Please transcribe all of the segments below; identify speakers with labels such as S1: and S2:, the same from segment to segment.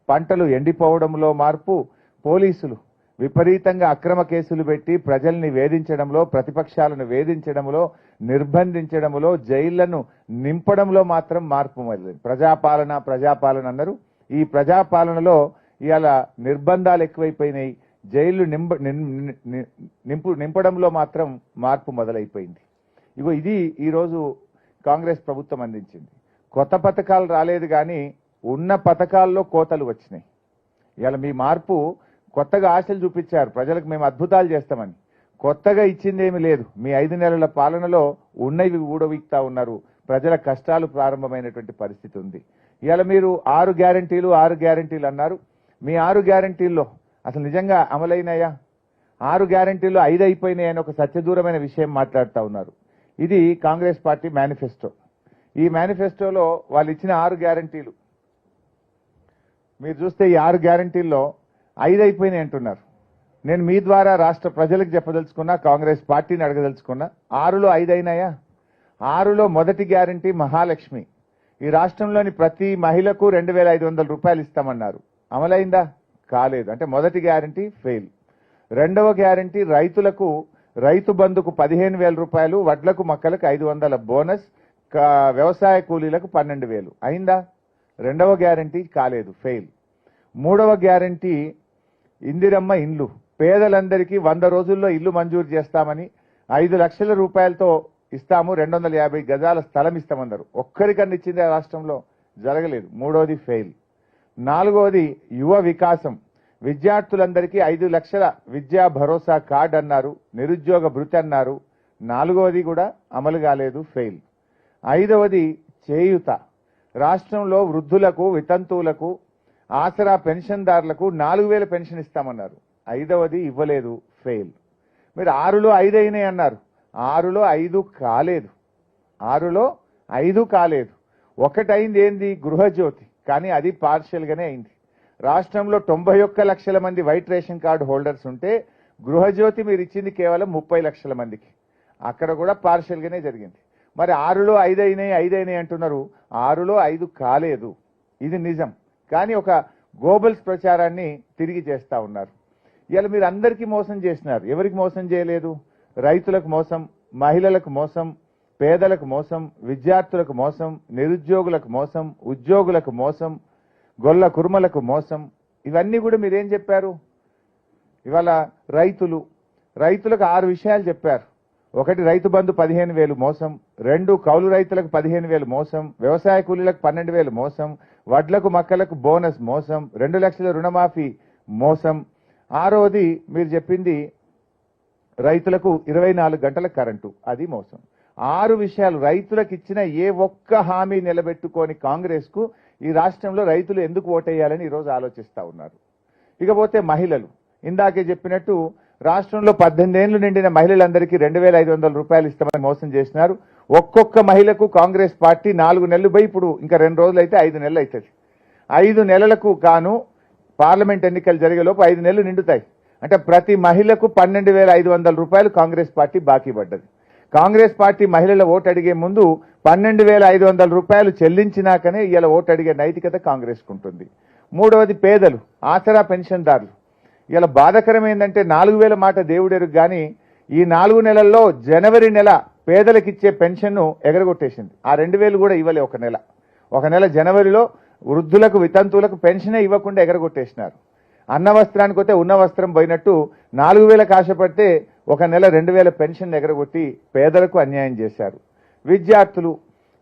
S1: పంటలు ఎండిపోవడంలో మార్పు, పోలీసులు విపరీతంగా అక్రమ కేసులు పెట్టి ప్రజల్ని వేధించడంలో, ప్రతిపక్షాలను వేధించడంలో, నిర్బంధించడంలో, జైళ్లను నింపడంలో మాత్రం మార్పు మొదలైంది. ప్రజాపాలన అన్నారు. ఈ ప్రజాపాలనలో ఇవాళ నిర్బంధాలు ఎక్కువైపోయినాయి. జైళ్లు నింపడంలో మాత్రం మార్పు మొదలైపోయింది. ఇగో ఇది ఈరోజు కాంగ్రెస్ ప్రభుత్వం అందించింది. కొత్త పథకాలు రాలేదు కానీ ఉన్న పథకాల్లో కోతలు వచ్చినాయి. ఇవాళ మీ మార్పు కొత్తగా ఆశలు చూపించారు ప్రజలకు, మేము అద్భుతాలు చేస్తామని. కొత్తగా ఇచ్చిందేమీ లేదు. మీ 5 నెలల పాలనలో ఉన్నవి ఊడవిక్తా ఉన్నారు. ప్రజల కష్టాలు ప్రారంభమైనటువంటి పరిస్థితి ఉంది. ఇవాళ మీరు 6 గ్యారంటీలు అన్నారు. మీ 6 గ్యారంటీల్లో అసలు నిజంగా అమలైనాయా? 6 గ్యారంటీల్లో 5 అయిపోయినాయని ఒక సత్యదూరమైన విషయం మాట్లాడుతూ ఉన్నారు. ఇది కాంగ్రెస్ పార్టీ మేనిఫెస్టో. ఈ మేనిఫెస్టోలో వాళ్ళు ఇచ్చిన 6 గ్యారంటీలు మీరు చూస్తే ఈ 6 గ్యారంటీల్లో 5 అయిపోయినాయి అంటున్నారు. నేను మీ ద్వారా రాష్ట్ర ప్రజలకు చెప్పదలుచుకున్నా, కాంగ్రెస్ పార్టీని అడగదలుచుకున్నా, 6లో 5 అయినాయా? 6లో మొదటి గ్యారంటీ మహాలక్ష్మి. ఈ రాష్ట్రంలోని ప్రతి మహిళకు 2,500 రూపాయలు ఇస్తామన్నారు. అమలైందా? కాలేదు. అంటే మొదటి గ్యారంటీ ఫెయిల్. రెండవ గ్యారంటీ రైతులకు రైతు బంధుకు 15,000 రూపాయలు, వడ్లకు మొక్కలకు 500 బోనస్, వ్యవసాయ కూలీలకు 12,000 అయిందా? రెండవ గ్యారంటీ కాలేదు, ఫెయిల్. మూడవ గ్యారంటీ ఇందిరమ్మ ఇండ్లు. పేదలందరికీ 100 రోజుల్లో ఇల్లు మంజూరు చేస్తామని 5 లక్షల రూపాయలతో ఇస్తాము, 250 గజాల స్థలం ఇస్తామన్నారు. ఒక్కరికన్నా ఇచ్చింది ఆ రాష్ట్రంలో? జరగలేదు. మూడోది ఫెయిల్. నాలుగోది యువ వికాసం. విద్యార్థులందరికీ 5 లక్షల విద్యా భరోసా కార్డు అన్నారు, నిరుద్యోగ భృతి అన్నారు. నాలుగోది కూడా అమలు కాలేదు, ఫెయిల్. ఐదవది చేయూత. రాష్ట్రంలో వృద్ధులకు, వితంతువులకు, ఆసరా పెన్షన్దారులకు 4,000 పెన్షన్ ఇస్తామన్నారు. ఐదవది ఇవ్వలేదు, ఫెయిల్. మీరు 6లో 5 అయినాయి అన్నారు. 6లో 5 కాలేదు. 6లో 5 కాలేదు. ఒకటైంది ఏంది? గృహజ్యోతి. కానీ అది పార్షియల్ గానే అయింది. రాష్ట్రంలో 91 లక్షల మంది వైట్ రేషన్ కార్డు హోల్డర్స్ ఉంటే గృహజ్యోతి మీరు ఇచ్చింది కేవలం 30 లక్షల మందికి. అక్కడ కూడా పార్షియల్ గానే జరిగింది. మరి 6లో 5 అయినాయి అంటున్నారు. 6లో 5 కాలేదు. ఇది నిజం. కానీ ఒక గోబల్స్ ప్రచారాన్ని తిరిగి చేస్తా ఉన్నారు. ఇవాళ మీరు అందరికీ మోసం చేసినారు. ఎవరికి మోసం చేయలేదు? రైతులకు మోసం, మహిళలకు మోసం, పేదలకు మోసం, విద్యార్థులకు మోసం, నిరుద్యోగులకు మోసం, ఉద్యోగులకు మోసం, గొల్ల కుర్మలకు మోసం. ఇవన్నీ కూడా మీరేం చెప్పారు? ఇవాళ రైతులకు 6 విషయాలు చెప్పారు. ఒకటి, రైతు బంధు 15,000 మోసం. 2, కౌలు రైతులకు 15,000 మోసం. వ్యవసాయ కూలీలకు 12,000 మోసం. వడ్లకు మక్కలకు బోనస్ మోసం. 2 లక్షల రుణమాఫీ మోసం. 6వది మీరు చెప్పింది రైతులకు 24 గంటల కరెంటు, అది మోసం. 6 విషయాలు రైతులకు ఇచ్చిన ఏ ఒక్క హామీ నిలబెట్టుకొని కాంగ్రెస్ కు ఈ రాష్ట్రంలో రైతులు ఎందుకు ఓటేయాలని ఈరోజు ఆలోచిస్తా ఉన్నారు. ఇకపోతే మహిళలు, ఇందాకే చెప్పినట్టు రాష్ట్రంలో 18 ఏళ్లు నిండిన మహిళలందరికీ 2,500 రూపాయలు ఇస్తామని మోసం చేసినారు. ఒక్కొక్క మహిళకు కాంగ్రెస్ పార్టీ 4 నెలలు పోయి ఇప్పుడు ఇంకా 2 రోజులు అయితే 5 నెలలు అవుతుంది. 5 నెలలకు కాను పార్లమెంట్ ఎన్నికలు జరిగేలోపు 5 నెలలు నిండుతాయి. అంటే ప్రతి మహిళకు 12,500 రూపాయలు కాంగ్రెస్ పార్టీ బాకీ పడ్డది. కాంగ్రెస్ పార్టీ మహిళల ఓటు అడిగే ముందు 12,500 రూపాయలు చెల్లించినాకనే ఇలా ఓటు అడిగే నైతికత కాంగ్రెస్ ఉంటుంది. మూడవది పేదలు, ఆసరా పెన్షన్దారులు. ఇలా బాధాకరం ఏంటంటే 4,000 మాట దేవుడెరుగు కానీ ఈ 4 నెలల్లో జనవరి నెల పేదలకిచ్చే పెన్షన్ను ఎగరగొట్టేసింది. ఆ 2,000 కూడా ఇవ్వలే. ఒక నెల జనవరిలో వృద్ధులకు, వితంతువులకు పెన్షనే ఇవ్వకుండా ఎగరగొట్టేసినారు. అన్న వస్త్రానికి పోతే ఉన్న వస్త్రం పోయినట్టు 4,000 ఆశపడితే ఒక నెల 2,000 పెన్షన్ ఎగరగొట్టి పేదలకు అన్యాయం చేశారు. విద్యార్థులు,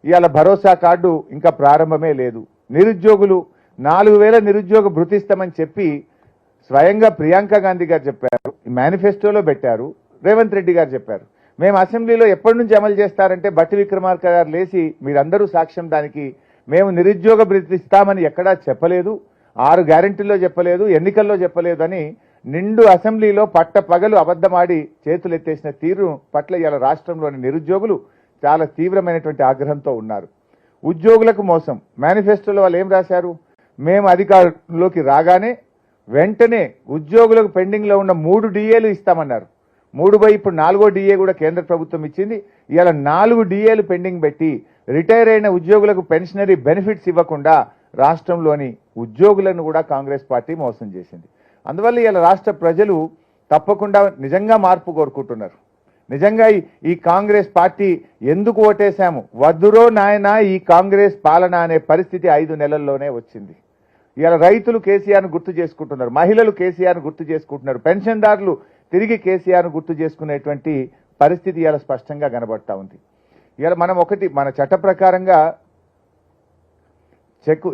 S1: ఇవాళ భరోసా కార్డు ఇంకా ప్రారంభమే లేదు. నిరుద్యోగులు 4,000 నిరుద్యోగ భృతి ఇస్తామని చెప్పి స్వయంగా ప్రియాంక గాంధీ గారు చెప్పారు, మేనిఫెస్టోలో పెట్టారు, రేవంత్ రెడ్డి గారు చెప్పారు. మేము అసెంబ్లీలో ఎప్పటి నుంచి అమలు చేస్తారంటే బట్టి విక్రమార్క గారు లేచి మీరందరూ సాక్ష్యం దానికి, మేము నిరుద్యోగ భృతి ఇస్తామని ఎక్కడా చెప్పలేదు, 6 గ్యారెంటీల్లో చెప్పలేదు, ఎన్నికల్లో చెప్పలేదు అని నిండు అసెంబ్లీలో పట్టపగలు అబద్ధమాడి చేతులెత్తేసిన తీరు పట్ల ఇవాళ రాష్ట్రంలోని నిరుద్యోగులు చాలా తీవ్రమైనటువంటి ఆగ్రహంతో ఉన్నారు. ఉద్యోగులకు మోసం. మేనిఫెస్టోలో వాళ్ళు ఏం రాశారు? మేము అధికారంలోకి రాగానే వెంటనే ఉద్యోగులకు పెండింగ్ లో ఉన్న 3 డిఏలు ఇస్తామన్నారు. 3 ఇప్పుడు 4వ డిఏ కూడా కేంద్ర ప్రభుత్వం ఇచ్చింది. ఇవాళ 4 డిఏలు పెండింగ్ పెట్టి రిటైర్ అయిన ఉద్యోగులకు పెన్షనరీ బెనిఫిట్స్ ఇవ్వకుండా రాష్ట్రంలోని ఉద్యోగులను కూడా కాంగ్రెస్ పార్టీ మోసం చేసింది. అందువల్ల ఇలా రాష్ట్ర ప్రజలు తప్పకుండా నిజంగా మార్పు కోరుకుంటున్నారు. నిజంగా ఈ కాంగ్రెస్ పార్టీ ఎందుకు ఓటేశాము, వద్దురో నాయనా ఈ కాంగ్రెస్ పాలన అనే పరిస్థితి 5 నెలల్లోనే వచ్చింది. ఇలా రైతులు కేసీఆర్ను గుర్తు చేసుకుంటున్నారు, మహిళలు కేసీఆర్ను గుర్తు చేసుకుంటున్నారు, పెన్షన్దారులు తిరిగి కేసీఆర్ను గుర్తు చేసుకునేటువంటి పరిస్థితి ఇలా స్పష్టంగా కనబడతా ఉంది. ఇలా మనం మన చట్ట ప్రకారంగా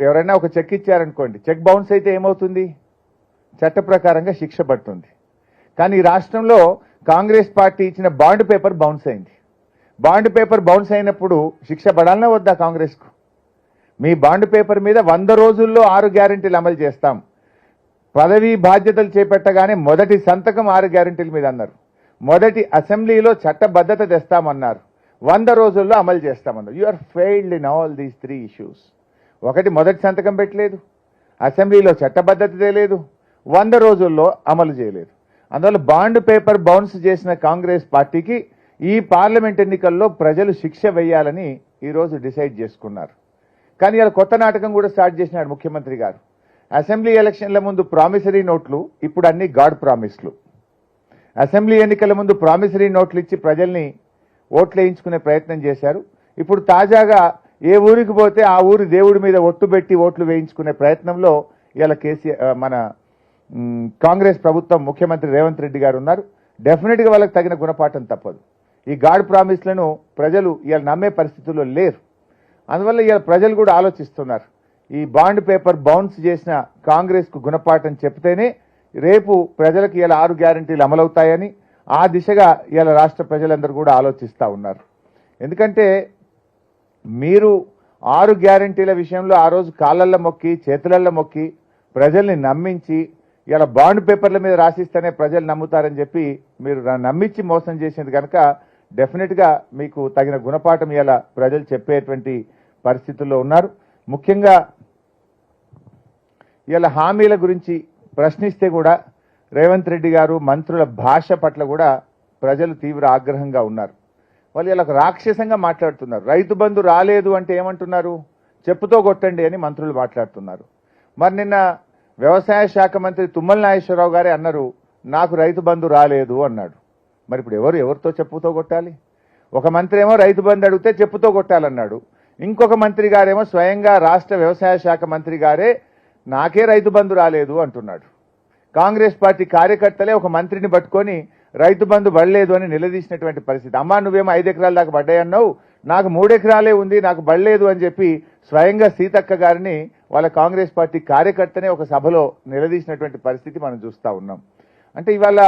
S1: ఎవరైనా ఒక చెక్ ఇచ్చారనుకోండి, చెక్ బౌన్స్ అయితే ఏమవుతుంది, చట్ట ప్రకారంగా శిక్ష పడుతుంది. కానీ ఈ రాష్ట్రంలో కాంగ్రెస్ పార్టీ ఇచ్చిన బాండ్ పేపర్ బౌన్స్ అయింది. బాండ్ పేపర్ బౌన్స్ అయినప్పుడు శిక్ష పడాలనే వద్దా కాంగ్రెస్కు? మీ బాండ్ పేపర్ మీద 100 రోజుల్లో 6 గ్యారెంటీలు అమలు చేస్తాం, పదవీ బాధ్యతలు చేపట్టగానే మొదటి సంతకం 6 గ్యారెంటీల మీద అన్నారు, మొదటి అసెంబ్లీలో చట్టబద్ధత తెస్తామన్నారు, 100 రోజుల్లో అమలు చేస్తామన్నారు. You are failed in all these 3 issues. ఒకటి, మొదటి సంతకం పెట్టలేదు, అసెంబ్లీలో చట్టబద్ధత తేలేదు, 100 రోజుల్లో అమలు చేయలేదు. అందువల్ల బాండ్ పేపర్ బౌన్స్ చేసిన కాంగ్రెస్ పార్టీకి ఈ పార్లమెంట్ ఎన్నికల్లో ప్రజలు శిక్ష వేయాలని ఈరోజు డిసైడ్ చేసుకున్నారు. కానీ ఇలా కొత్త నాటకం కూడా స్టార్ట్ చేసినాడు ముఖ్యమంత్రి గారు. అసెంబ్లీ ఎలక్షన్ల ముందు ప్రామిసరీ నోట్లు, ఇప్పుడు అన్ని గాడ్ ప్రామిస్లు. అసెంబ్లీ ఎన్నికల ముందు ప్రామిసరీ నోట్లు ఇచ్చి ప్రజల్ని ఓట్లు వేయించుకునే ప్రయత్నం చేశారు. ఇప్పుడు తాజాగా ఏ ఊరికి పోతే ఆ ఊరి దేవుడి మీద ఒట్టు పెట్టి ఓట్లు వేయించుకునే ప్రయత్నంలో ఇలా మన కాంగ్రెస్ ప్రభుత్వం, ముఖ్యమంత్రి రేవంత్ రెడ్డి గారు ఉన్నారు. డెఫినెట్గా వాళ్ళకి తగిన గుణపాఠం తప్పదు. ఈ గాడ్ ప్రామిస్లను ప్రజలు ఇలా నమ్మే పరిస్థితుల్లో లేరు. అందువల్ల ఇలా ప్రజలు కూడా ఆలోచిస్తున్నారు, ఈ బాండ్ పేపర్ బౌన్స్ చేసిన కాంగ్రెస్కు గుణపాఠం చెప్తేనే రేపు ప్రజలకు ఇలా 6 గ్యారెంటీలు అమలవుతాయని ఆ దిశగా ఇలా రాష్ట్ర ప్రజలందరూ కూడా ఆలోచిస్తూ ఉన్నారు. ఎందుకంటే మీరు 6 గ్యారెంటీల విషయంలో ఆ రోజు కాళ్ళల్లో మొక్కి చేతులల్లో మొక్కి ప్రజల్ని నమ్మించి ఇలా బాండ్ పేపర్ల మీద రాసిస్తేనే ప్రజలు నమ్ముతారని చెప్పి మీరు నమ్మించి మోసం చేసింది కనుక డెఫినెట్గా మీకు తగిన గుణపాఠం ఇలా ప్రజలు చెప్పేటువంటి పరిస్థితుల్లో ఉన్నారు. ముఖ్యంగా ఇలా హామీల గురించి ప్రశ్నిస్తే కూడా రేవంత్ రెడ్డి గారు మంత్రుల భాష పట్ల కూడా ప్రజలు తీవ్ర ఆగ్రహంగా ఉన్నారు. వాళ్ళు ఇలా రాక్షసంగా మాట్లాడుతున్నారు. రైతు బంధు రాలేదు అంటే ఏమంటున్నారు, చెప్పుతో కొట్టండి అని మంత్రులు మాట్లాడుతున్నారు. మరి నిన్న వ్యవసాయ శాఖ మంత్రి తుమ్మల నాగేశ్వరరావు గారే అన్నారు, నాకు రైతు బంధు రాలేదు అన్నాడు. మరి ఇప్పుడు ఎవరితో చెప్పుతో కొట్టాలి? ఒక మంత్రి ఏమో రైతు బంధు అడిగితే చెప్పుతో కొట్టాలన్నాడు, ఇంకొక మంత్రి గారేమో స్వయంగా రాష్ట్ర వ్యవసాయ శాఖ మంత్రి గారే నాకే రైతు బంధు రాలేదు అంటున్నాడు. కాంగ్రెస్ పార్టీ కార్యకర్తలే ఒక మంత్రిని పట్టుకొని రైతు బంధు పడలేదు అని నిలదీసినటువంటి పరిస్థితి. అమ్మా నువ్వేమో 5 ఎకరాల దాకా పడ్డాయన్నావు, నాకు 3 ఎకరాలే ఉంది, నాకు పడలేదు అని చెప్పి స్వయంగా సీతక్క గారిని వాళ్ళ కాంగ్రెస్ పార్టీ కార్యకర్తనే ఒక సభలో నిలదీసినటువంటి పరిస్థితి మనం చూస్తూ ఉన్నాం. అంటే ఇవాళ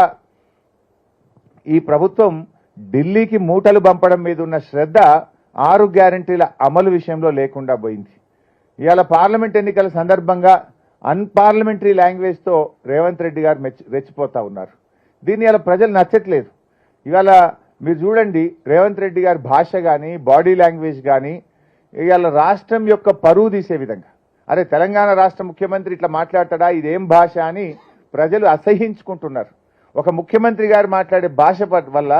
S1: ఈ ప్రభుత్వం ఢిల్లీకి మూటలు పంపడం మీద ఉన్న శ్రద్ధ 6 గ్యారెంటీల అమలు విషయంలో లేకుండా పోయింది. ఇవాళ పార్లమెంట్ ఎన్నికల సందర్భంగా అన్పార్లమెంటరీ లాంగ్వేజ్తో రేవంత్ రెడ్డి గారు రెచ్చిపోతా ఉన్నారు. దీన్ని ఇలా ప్రజలు నచ్చట్లేదు. ఇవాళ మీరు చూడండి, రేవంత్ రెడ్డి గారి భాష కానీ బాడీ లాంగ్వేజ్ కానీ ఇవాళ రాష్ట్రం యొక్క పరువు తీసే విధంగా, అరే తెలంగాణ రాష్ట్ర ముఖ్యమంత్రి ఇట్లా మాట్లాడతాడా, ఇదేం భాష అని ప్రజలు అసహ్యించుకుంటున్నారు. ఒక ముఖ్యమంత్రి గారు మాట్లాడే భాష వల్ల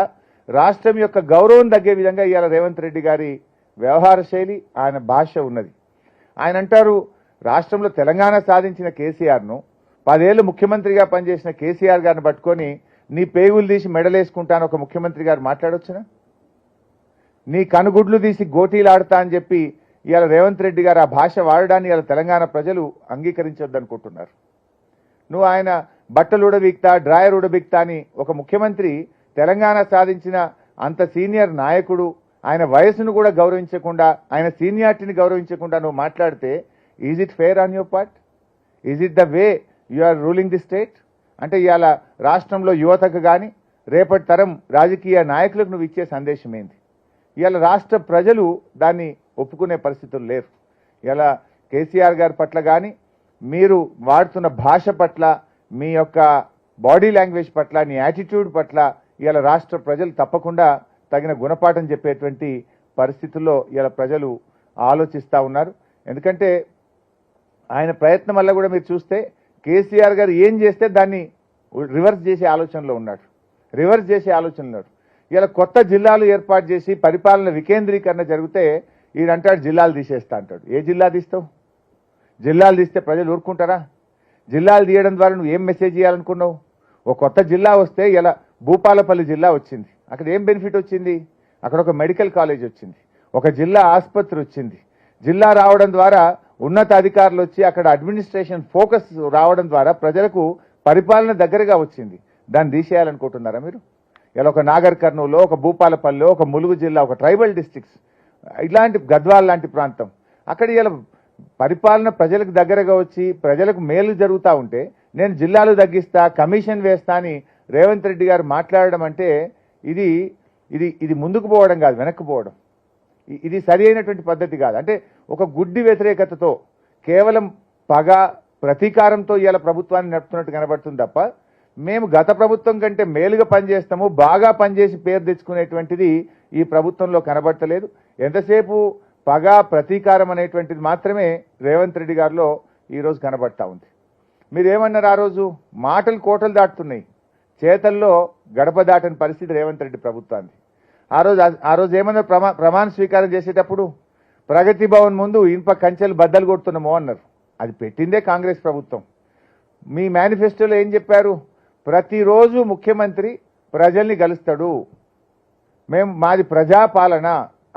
S1: రాష్ట్రం యొక్క గౌరవం తగ్గే విధంగా ఇవాళ రేవంత్ రెడ్డి గారి వ్యవహార శైలి, ఆయన భాష ఉన్నది. ఆయన అంటారు, రాష్ట్రంలో తెలంగాణ సాధించిన కేసీఆర్ను 10 ఏళ్ళు ముఖ్యమంత్రిగా పనిచేసిన కేసీఆర్ గారిని పట్టుకొని నీ పేగులు తీసి మెడలేసుకుంటాను ఒక ముఖ్యమంత్రి గారు మాట్లాడొచ్చునా? నీ కనుగుడ్లు తీసి గోటీలాడతా అని చెప్పి ఇవాళ రేవంత్ రెడ్డి గారు ఆ భాష వాడడాన్ని ఇవాళ తెలంగాణ ప్రజలు అంగీకరించొద్దనుకుంటున్నారు. నువ్వు ఆయన బట్టలు ఉడబిక్తా డ్రాయర్ ఉడబిక్తా అని ఒక ముఖ్యమంత్రి తెలంగాణ సాధించిన అంత సీనియర్ నాయకుడు, ఆయన వయసును కూడా గౌరవించకుండా, ఆయన సీనియారిటీని గౌరవించకుండా నువ్వు మాట్లాడితే is it fair on your part? Is it the way you are ruling the state? అంటే ఇవాళ రాష్ట్రంలో యువతకు కానీ రేపటి తరం రాజకీయ నాయకులకు నువ్వు ఇచ్చే సందేశం ఏంది? ఇవాళ రాష్ట్ర ప్రజలు దాన్ని ఒప్పుకునే పరిస్థితులు లేరు. ఇలా కేసీఆర్ గారి పట్ల కానీ మీరు వాడుతున్న భాష పట్ల, మీ యొక్క బాడీ లాంగ్వేజ్ పట్ల, నీ యాటిట్యూడ్ పట్ల ఇవాళ రాష్ట్ర ప్రజలు తప్పకుండా తగిన గుణపాఠం చెప్పేటువంటి పరిస్థితుల్లో ఇవాళ ప్రజలు ఆలోచిస్తూ ఉన్నారు. ఎందుకంటే ఆయన ప్రయత్నం వల్ల కూడా మీరు చూస్తే కేసీఆర్ గారు ఏం చేస్తే దాన్ని రివర్స్ చేసే ఆలోచనలో ఉన్నాడు. ఇలా కొత్త జిల్లాలు ఏర్పాటు చేసి పరిపాలన వికేంద్రీకరణ జరిగితే ఈయనంటాడు జిల్లాలు తీసేస్తా అంటాడు. ఏ జిల్లా తీస్తావు? జిల్లాలు తీస్తే ప్రజలు ఊరుకుంటారా? జిల్లాలు తీయడం ద్వారా నువ్వు ఏం మెసేజ్ ఇవ్వాలనుకున్నావు? ఒక కొత్త జిల్లా వస్తే ఇలా భూపాలపల్లి జిల్లా వచ్చింది. అక్కడ ఏం బెనిఫిట్ వచ్చింది? అక్కడ ఒక మెడికల్ కాలేజ్ వచ్చింది, ఒక జిల్లా ఆసుపత్రి వచ్చింది. జిల్లా రావడం ద్వారా ఉన్నత అధికారులు వచ్చి అక్కడ అడ్మినిస్ట్రేషన్ ఫోకస్ రావడం ద్వారా ప్రజలకు పరిపాలన దగ్గరగా వచ్చింది. దాన్ని తీసేయాలనుకుంటున్నారా మీరు? ఇలా ఒక నాగర్ కర్నూలు, ఒక భూపాలపల్లి, ఒక ములుగు జిల్లా, ఒక ట్రైబల్ డిస్ట్రిక్ట్స్, ఇలాంటి గద్వాల్ లాంటి ప్రాంతం, అక్కడ ఇలా పరిపాలన ప్రజలకు దగ్గరగా వచ్చి ప్రజలకు మేలు జరుగుతూ ఉంటే నేను జిల్లాలు తగ్గిస్తా, కమిషన్ వేస్తా అని రేవంత్ రెడ్డి గారు మాట్లాడడం అంటే ఇది ఇది ఇది ముందుకు పోవడం కాదు, వెనక్కి పోవడం. ఇది సరి అయినటువంటి పద్ధతి కాదు. అంటే ఒక గుడ్డి వ్యతిరేకతతో కేవలం పగ ప్రతీకారంతో ఇవాళ ప్రభుత్వాన్ని నడుపుతున్నట్టు కనబడుతుంది తప్ప మేము గత ప్రభుత్వం కంటే మేలుగా పనిచేస్తాము, బాగా పనిచేసి పేరు తెచ్చుకునేటువంటిది ఈ ప్రభుత్వంలో కనబడతలేదు. ఎంతసేపు పగ ప్రతీకారం అనేటువంటిది మాత్రమే రేవంత్ రెడ్డి గారిలో ఈరోజు కనబడతా ఉంది. మీరేమన్నారు ఆ రోజు? మాటలు కోటలు దాటుతున్నాయి, చేతల్లో గడప దాటని పరిస్థితి రేవంత్ రెడ్డి ప్రభుత్వాన్ని. ఆ రోజు ఏమన్నారు? ప్రమాణ స్వీకారం చేసేటప్పుడు ప్రగతి భవన్ ముందు ఇనుప కంచెలు బద్దలు కొడుతున్నామో అన్నారు. అది పెట్టిందే కాంగ్రెస్ ప్రభుత్వం. మీ మేనిఫెస్టోలో ఏం చెప్పారు? ప్రతిరోజు ముఖ్యమంత్రి ప్రజల్ని కలుస్తాడు, మాది ప్రజాపాలన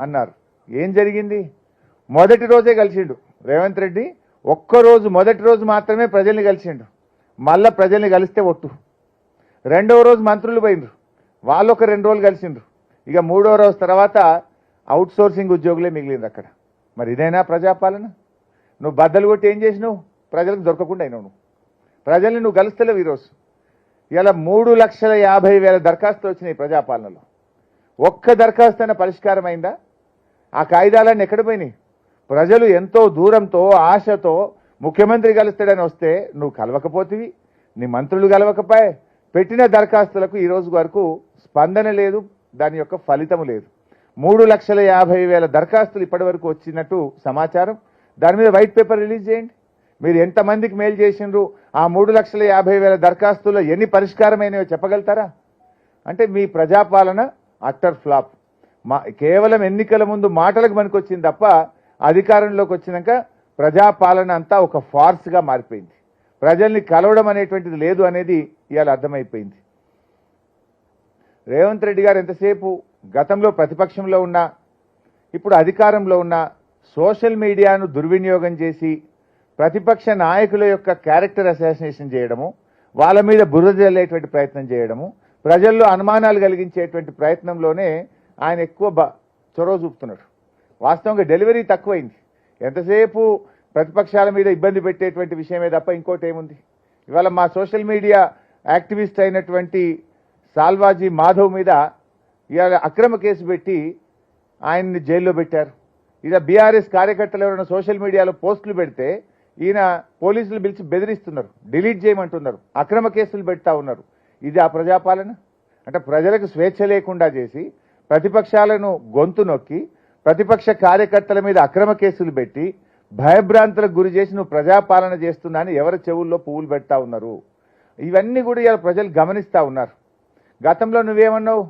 S1: అన్నారు. ఏం జరిగింది? మొదటి రోజే కలిసిండు రేవంత్ రెడ్డి. ఒక్కరోజు మొదటి రోజు మాత్రమే ప్రజల్ని కలిసిండు, మళ్ళా ప్రజల్ని కలిస్తే ఒట్టు. రెండవ రోజు మంత్రులు పోయిండ్రు, వాళ్ళు ఒక 2 రోజులు కలిసిండ్రు. ఇక మూడో రోజు తర్వాత అవుట్ సోర్సింగ్ ఉద్యోగులే మిగిలింది అక్కడ. మరి ఇదేనా ప్రజాపాలన? నువ్వు బద్దలు కొట్టి ఏం చేసినావు? ప్రజలకు దొరకకుండా అయినావు. నువ్వు ప్రజల్ని నువ్వు కలుస్తలేవు. ఈరోజు ఇలా 3,50,000 దరఖాస్తులు వచ్చినాయి ప్రజాపాలనలో. ఒక్క దరఖాస్తు అయినా పరిష్కారం అయిందా? ఆ కాయిదాలన్నీ ఎక్కడ పోయినాయి? ప్రజలు ఎంతో దూరంతో ఆశతో ముఖ్యమంత్రి కలుస్తాడని వస్తే నువ్వు కలవకపోతివి, నీ మంత్రులు కలవకపోయే. పెట్టిన దరఖాస్తులకు ఈ రోజు వరకు స్పందన లేదు, దాని యొక్క ఫలితం లేదు. 3,50,000 దరఖాస్తులు ఇప్పటి వరకు వచ్చినట్టు సమాచారం. దాని మీద వైట్ పేపర్ రిలీజ్ చేయండి. మీరు ఎంతమందికి మేలు చేసిండ్రు, ఆ 3,50,000 దరఖాస్తుల్లో ఎన్ని పరిష్కారమైనవో చెప్పగలుగుతారా? అంటే మీ ప్రజాపాలన అట్టర్ ఫ్లాప్. కేవలం ఎన్నికల ముందు మాటలకు పనికొచ్చింది తప్ప అధికారంలోకి వచ్చినాక ప్రజాపాలన అంతా ఒక ఫార్స్గా మారిపోయింది. ప్రజల్ని కలవడం అనేటువంటిది లేదు అనేది ఇవాళ అర్థమైపోయింది. రేవంత్ రెడ్డి గారు ఎంతసేపు గతంలో ప్రతిపక్షంలో ఉన్నా, ఇప్పుడు అధికారంలో ఉన్నా సోషల్ మీడియాను దుర్వినియోగం చేసి ప్రతిపక్ష నాయకుల యొక్క క్యారెక్టర్ అసాసినేషన్ చేయడము, వాళ్ళ మీద బురద జల్లేటువంటి ప్రయత్నం చేయడము, ప్రజల్లో అనుమానాలు కలిగించేటువంటి ప్రయత్నంలోనే ఆయన ఎక్కువ చొరవ చూపుతున్నాడు. వాస్తవంగా డెలివరీ తక్కువైంది. ఎంతసేపు ప్రతిపక్షాల మీద ఇబ్బంది పెట్టేటువంటి విషయమే తప్ప ఇంకోటి ఏముంది? ఇవాళ మా సోషల్ మీడియా యాక్టివిస్ట్ అయినటువంటి సాల్వాజీ మాధవ్ మీద ఇవాళ అక్రమ కేసు పెట్టి ఆయన్ని జైల్లో పెట్టారు. ఇలా బీఆర్ఎస్ కార్యకర్తలు ఎవరైనా సోషల్ మీడియాలో పోస్టులు పెడితే ఈయన పోలీసులు పిలిచి బెదిరిస్తున్నారు, డిలీట్ చేయమంటున్నారు, అక్రమ కేసులు పెడతా ఉన్నారు. ఇది ఆ ప్రజాపాలన? అంటే ప్రజలకు స్వేచ్ఛ లేకుండా చేసి ప్రతిపక్షాలను గొంతు నొక్కి ప్రతిపక్ష కార్యకర్తల మీద అక్రమ కేసులు పెట్టి భయభ్రాంతులకు గురి చేసి నువ్వు ప్రజాపాలన చేస్తున్నా అని ఎవరి చెవుల్లో పువ్వులు పెడతా ఉన్నారు. ఇవన్నీ కూడా ఇలా ప్రజలు గమనిస్తూ ఉన్నారు. గతంలో నువ్వేమన్నావు?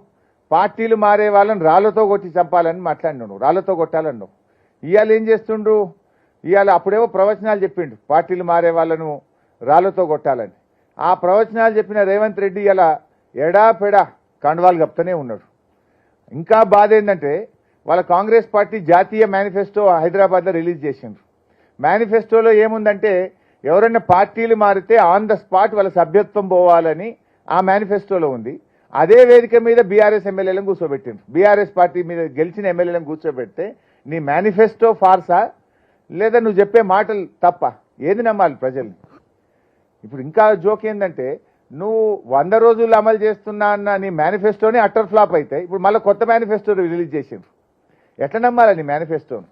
S1: పార్టీలు మారే వాళ్ళని రాళ్లతో కొట్టి చంపాలని మాట్లాడినావు, రాళ్లతో కొట్టాలన్నావు. ఇవాళ ఏం చేస్తుండ్రు? ఇవాళ అప్పుడేమో ప్రవచనాలు చెప్పిండు పార్టీలు మారే వాళ్ళను రాళ్లతో కొట్టాలని. ఆ ప్రవచనాలు చెప్పిన రేవంత్ రెడ్డి ఇలా ఎడాపెడా కండువాలు కప్తూనే ఉన్నాడు. ఇంకా బాధ ఏంటంటే వాళ్ళ కాంగ్రెస్ పార్టీ జాతీయ మేనిఫెస్టో హైదరాబాద్లో రిలీజ్ చేసిండ్రు. మేనిఫెస్టోలో ఏముందంటే ఎవరైనా పార్టీలు మారితే ఆన్ ద స్పాట్ వాళ్ళ సభ్యత్వం పోవాలని ఆ మేనిఫెస్టోలో ఉంది. అదే వేదిక మీద బీఆర్ఎస్ ఎమ్మెల్యేలను కూర్చోబెట్టిండ్రు. బీఆర్ఎస్ పార్టీ మీద గెలిచిన ఎమ్మెల్యేలను కూర్చోబెడితే నీ మేనిఫెస్టో ఫార్సా లేదా నువ్వు చెప్పే మాటలు తప్ప? ఏది నమ్మాలి ప్రజల్ని? ఇప్పుడు ఇంకా జోక్ ఏంటంటే నువ్వు 100 రోజులు అమలు చేస్తున్నా అన్న నీ మేనిఫెస్టోని అట్టర్ ఫ్లాప్ అయితే ఇప్పుడు మళ్ళీ కొత్త మేనిఫెస్టో రిలీజ్ చేసిండ్రు. ఎట్లా నమ్మాలి నీ మేనిఫెస్టోను?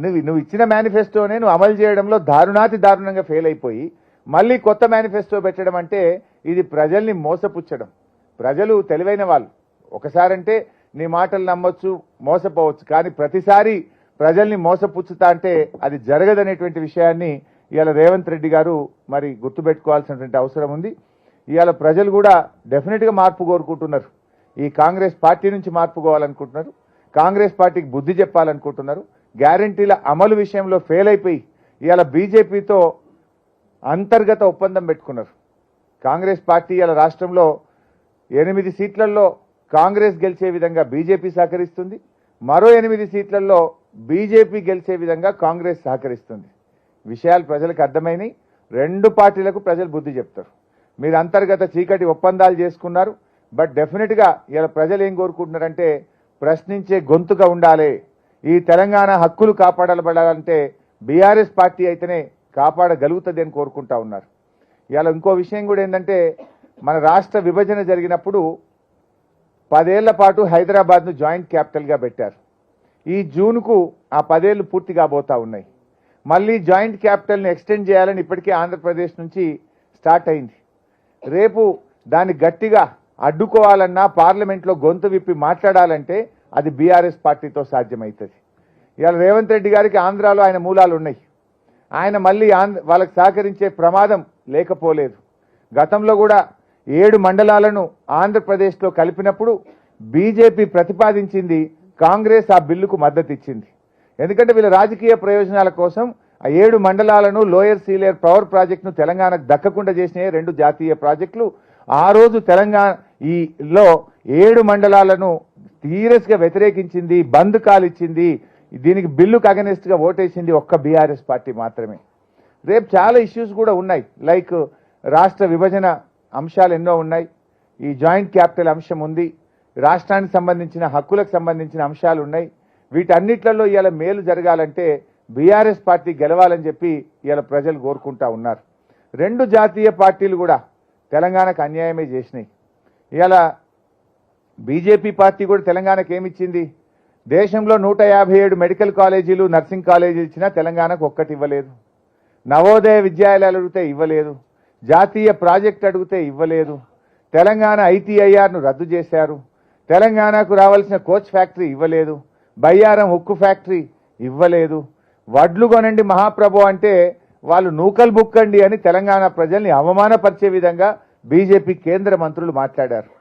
S1: నువ్వు ఇచ్చిన మేనిఫెస్టోనే నువ్వు అమలు చేయడంలో దారుణంగా ఫెయిల్ అయిపోయి మళ్ళీ కొత్త మేనిఫెస్టో పెట్టడం అంటే ఇది ప్రజల్ని మోసపుచ్చడం. ప్రజలు తెలివైన వాళ్ళు. ఒకసారంటే నీ మాటలు నమ్మొచ్చు, మోసపోవచ్చు, కానీ ప్రతిసారి ప్రజల్ని మోసపుచ్చుతా అంటే అది జరగదనేటువంటి విషయాన్ని ఇవాళ రేవంత్ రెడ్డి గారు మరి గుర్తుపెట్టుకోవాల్సినటువంటి అవసరం ఉంది. ఇవాళ ప్రజలు కూడా డెఫినెట్గా మార్పు కోరుకుంటున్నారు. ఈ కాంగ్రెస్ పార్టీ నుంచి మార్పు కోవాలనుకుంటున్నారు, కాంగ్రెస్ పార్టీకి బుద్ధి చెప్పాలనుకుంటున్నారు. గ్యారంటీల అమలు విషయంలో ఫెయిల్ అయిపోయి ఇవాళ బీజేపీతో అంతర్గత ఒప్పందం పెట్టుకున్నారు. కాంగ్రెస్ పార్టీ ఇవాళ రాష్ట్రంలో 8 సీట్లలో కాంగ్రెస్ గెలిచే విధంగా బీజేపీ సహకరిస్తుంది, మరో 8 సీట్లలో బీజేపీ గెలిచే విధంగా కాంగ్రెస్ సహకరిస్తుంది. విషయాలు ప్రజలకు అర్థమైనవి. రెండు పార్టీలకు ప్రజలు బుద్ధి చెప్తారు. మీరు అంతర్గత చీకటి ఒప్పందాలు చేసుకున్నారు. బట్ డెఫినెట్గా ఇలా ప్రజలు ఏం కోరుకుంటున్నారంటే ప్రశ్నించే గొంతుగా ఉండాలి. ఈ తెలంగాణ హక్కులు కాపాడబడాలంటే బీఆర్ఎస్ పార్టీ అయితేనే కాపాడగలుగుతుంది అని కోరుకుంటా ఉన్నారు. ఇవాళ ఇంకో విషయం కూడా ఏంటంటే మన రాష్ట్ర విభజన జరిగినప్పుడు 10 ఏళ్ల పాటు హైదరాబాద్ను జాయింట్ క్యాపిటల్గా పెట్టారు. ఈ జూన్కు ఆ 10 ఏళ్లు పూర్తి కాబోతా ఉన్నాయి. మళ్ళీ జాయింట్ క్యాపిటల్ని ఎక్స్టెండ్ చేయాలని ఇప్పటికే ఆంధ్రప్రదేశ్ నుంచి స్టార్ట్ అయింది. రేపు దాన్ని గట్టిగా అడ్డుకోవాలన్నా పార్లమెంట్లో గొంతు విప్పి మాట్లాడాలంటే అది బీఆర్ఎస్ పార్టీతో సాధ్యమవుతుంది. ఇవాళ రేవంత్ రెడ్డి గారికి ఆంధ్రాలో ఆయన మూలాలు ఉన్నాయి. ఆయన మళ్ళీ వాళ్ళకి సహకరించే ప్రమాదం లేకపోలేదు. గతంలో కూడా 7 మండలాలను ఆంధ్రప్రదేశ్లో కలిపినప్పుడు బీజేపీ ప్రతిపాదించింది, కాంగ్రెస్ ఆ బిల్లుకు మద్దతు ఇచ్చింది. ఎందుకంటే వీళ్ళ రాజకీయ ప్రయోజనాల కోసం ఆ 7 మండలాలను లోయర్ సీలేర్ పవర్ ప్రాజెక్టును తెలంగాణకు దక్కకుండా చేసిన 2 జాతీయ ప్రాజెక్టులు. ఆ రోజు తెలంగాణ ఈలో 7 మండలాలను సీరియస్గా వ్యతిరేకించింది, బంద్ కాల్ ఇచ్చింది. దీనికి బిల్లుకు అగెనిస్ట్గా ఓటేసింది ఒక్క బీఆర్ఎస్ పార్టీ మాత్రమే. రేపు చాలా ఇష్యూస్ కూడా ఉన్నాయి. లైక్ రాష్ట్ర విభజన అంశాలు ఎన్నో ఉన్నాయి. ఈ జాయింట్ క్యాపిటల్ అంశం ఉంది. రాష్ట్రానికి సంబంధించిన హక్కులకు సంబంధించిన అంశాలు ఉన్నాయి. వీటన్నిట్లలో ఇవాళ మేలు జరగాలంటే బీఆర్ఎస్ పార్టీ గెలవాలని చెప్పి ఇవాళ ప్రజలు కోరుకుంటా ఉన్నారు. 2 జాతీయ పార్టీలు కూడా తెలంగాణకు అన్యాయమే చేసినాయి. ఇవాళ బీజేపీ పార్టీ కూడా తెలంగాణకు ఏమిచ్చింది? దేశంలో 157 మెడికల్ కాలేజీలు, నర్సింగ్ కాలేజీలు ఇచ్చినా తెలంగాణకు ఒక్కటి ఇవ్వలేదు. నవోదయ విద్యాలయాలు అడిగితే ఇవ్వలేదు. జాతీయ ప్రాజెక్ట్ అడిగితే ఇవ్వలేదు. తెలంగాణ ఐటీఐఆర్ను రద్దు చేశారు. తెలంగాణకు రావాల్సిన కోచ్ ఫ్యాక్టరీ ఇవ్వలేదు. బయ్యారం ఉక్కు ఫ్యాక్టరీ ఇవ్వలేదు. వడ్లు కొనండి మహాప్రభు అంటే వాళ్ళు నూకలు బుక్కండి అని తెలంగాణ ప్రజల్ని అవమానపరిచే విధంగా బీజేపీ కేంద్ర మంత్రులు మాట్లాడారు.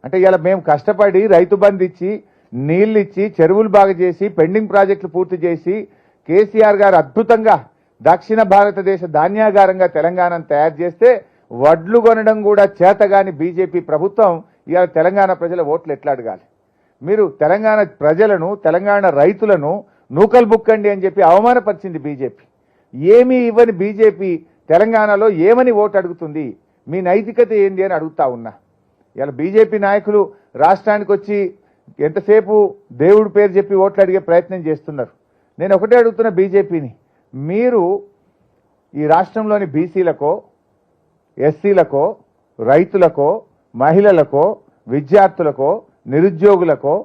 S1: అంటే ఇలా మేము కష్టపడి రైతు బంధు ఇచ్చి, నీళ్లు ఇచ్చి, చెరువులు బాగు చేసి, పెండింగ్ ప్రాజెక్టులు పూర్తి చేసి, కేసీఆర్ గారు అద్భుతంగా దక్షిణ భారతదేశ ధాన్యాగారంగా తెలంగాణను తయారు చేస్తే వడ్లు కొనడం కూడా చేతగాని బీజేపీ ప్రభుత్వం ఇవాళ తెలంగాణ ప్రజల ఓట్లు ఎట్లా అడగాలి? మీరు తెలంగాణ ప్రజలను, తెలంగాణ రైతులను నూకలు బుక్కండి అని చెప్పి అవమానపరిచింది బీజేపీ. ఏమీ ఇవ్వని బీజేపీ తెలంగాణలో ఏమని ఓటు అడుగుతుంది? మీ నైతికత ఏంది అని అడుగుతా ఉన్నా. ఇలా బీజేపీ నాయకులు రాష్ట్రానికి వచ్చి ఎంతసేపు దేవుడి పేరు చెప్పి ఓట్లు అడిగే ప్రయత్నం చేస్తున్నారు. నేను ఒకటే అడుగుతున్నా బీజేపీని, మీరు ఈ రాష్ట్రంలోని బీసీలకో, ఎస్సీలకో, రైతులకో, మహిళలకో, విద్యార్థులకో, నిరుద్యోగులకో